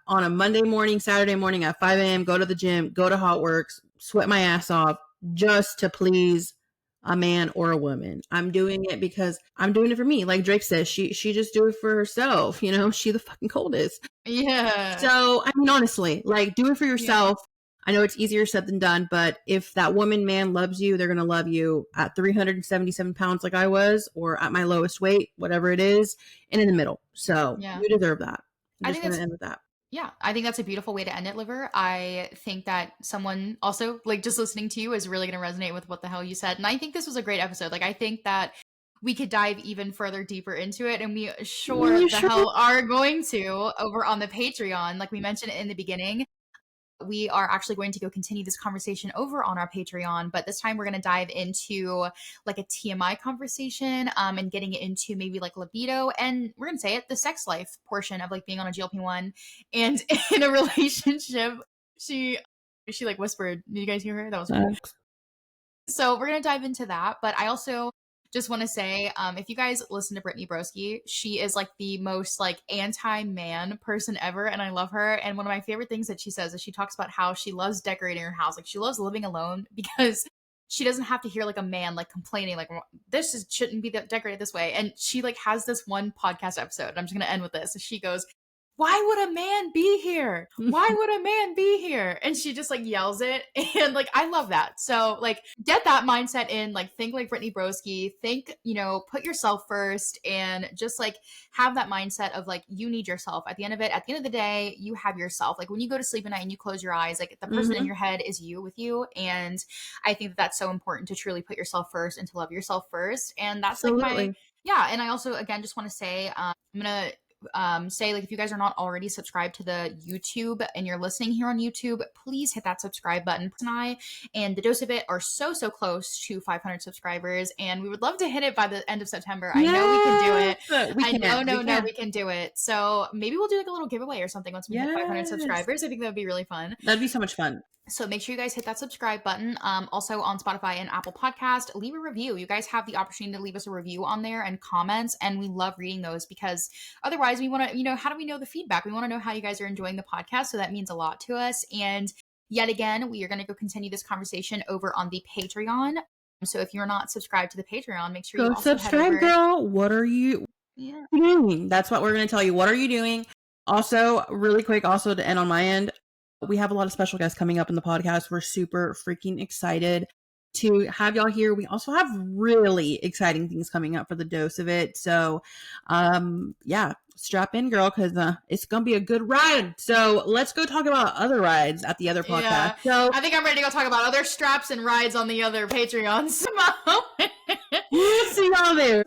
a Monday morning, Saturday morning at 5 a.m., go to the gym, go to Hot Works, sweat my ass off just to please a man or a woman. I'm doing it because I'm doing it for me. Like Drake says, she just do it for herself. You know, she the fucking coldest. Yeah. So, I mean, honestly, like, do it for yourself. I know it's easier said than done, but if that woman, man loves you, they're going to love you at 377 pounds like I was, or at my lowest weight, whatever it is, and in the middle. So you deserve that. I'm just going to end with that. Yeah, I think that's a beautiful way to end it, Liver. I think that someone also, like, just listening to you is really going to resonate with what the hell you said. And I think this was a great episode. Like, I think that we could dive even further deeper into it, and we hell are going to over on the Patreon. Like we mentioned in the beginning, we are actually going to go continue this conversation over on our Patreon, but this time we're going to dive into like a TMI conversation, and getting into maybe like libido, and we're going to say it, the sex life portion of like being on a GLP-1 and in a relationship. She like whispered. Did you guys hear her? That was cool. So we're going to dive into that, but I also just want to say, if you guys listen to Brittany Broski, she is like the most like anti-man person ever, and I love her. And one of my favorite things that she says is she talks about how she loves decorating her house. Like she loves living alone because she doesn't have to hear like a man like complaining like shouldn't be decorated this way. And she like has this one podcast episode. I'm just gonna end with this. And she goes, "Why would a man be here? Why would a man be here?" And she just like yells it. And like, I love that. So like, get that mindset in, like, think like Brittany Broski, think, you know, put yourself first, and just like have that mindset of like, you need yourself. At the end of the day, you have yourself. Like when you go to sleep at night and you close your eyes, like the person in your head is you with you. And I think that that's so important to truly put yourself first and to love yourself first. And that's like and I also, again, just want to say, I'm going to say like if you guys are not already subscribed to the YouTube and you're listening here on YouTube, please hit that subscribe button. And the Dose of It are so close to 500 subscribers, and we would love to hit it by the end of September. I know we can do it. We can do it. So maybe we'll do like a little giveaway or something once we hit 500 subscribers. I think that would be really fun. That'd be so much fun. So make sure you guys hit that subscribe button. Also on Spotify and Apple Podcast, leave a review. You guys have the opportunity to leave us a review on there and comments, and we love reading those because otherwise we want to, you know, how do we know the feedback? We want to know how you guys are enjoying the podcast. So that means a lot to us. And yet again, we are going to go continue this conversation over on the Patreon. So if you're not subscribed to the Patreon, make sure you also subscribe, girl. What are you doing? That's what we're going to tell you. What are you doing? Also, really quick, also to end on my end, we have a lot of special guests coming up in the podcast. We're super freaking excited to have y'all here. We also have really exciting things coming up for the Dose of It. So, strap in, girl, because it's going to be a good ride. So let's go talk about other rides at the other podcast. Yeah. So I think I'm ready to go talk about other straps and rides on the other Patreons. We'll see y'all there.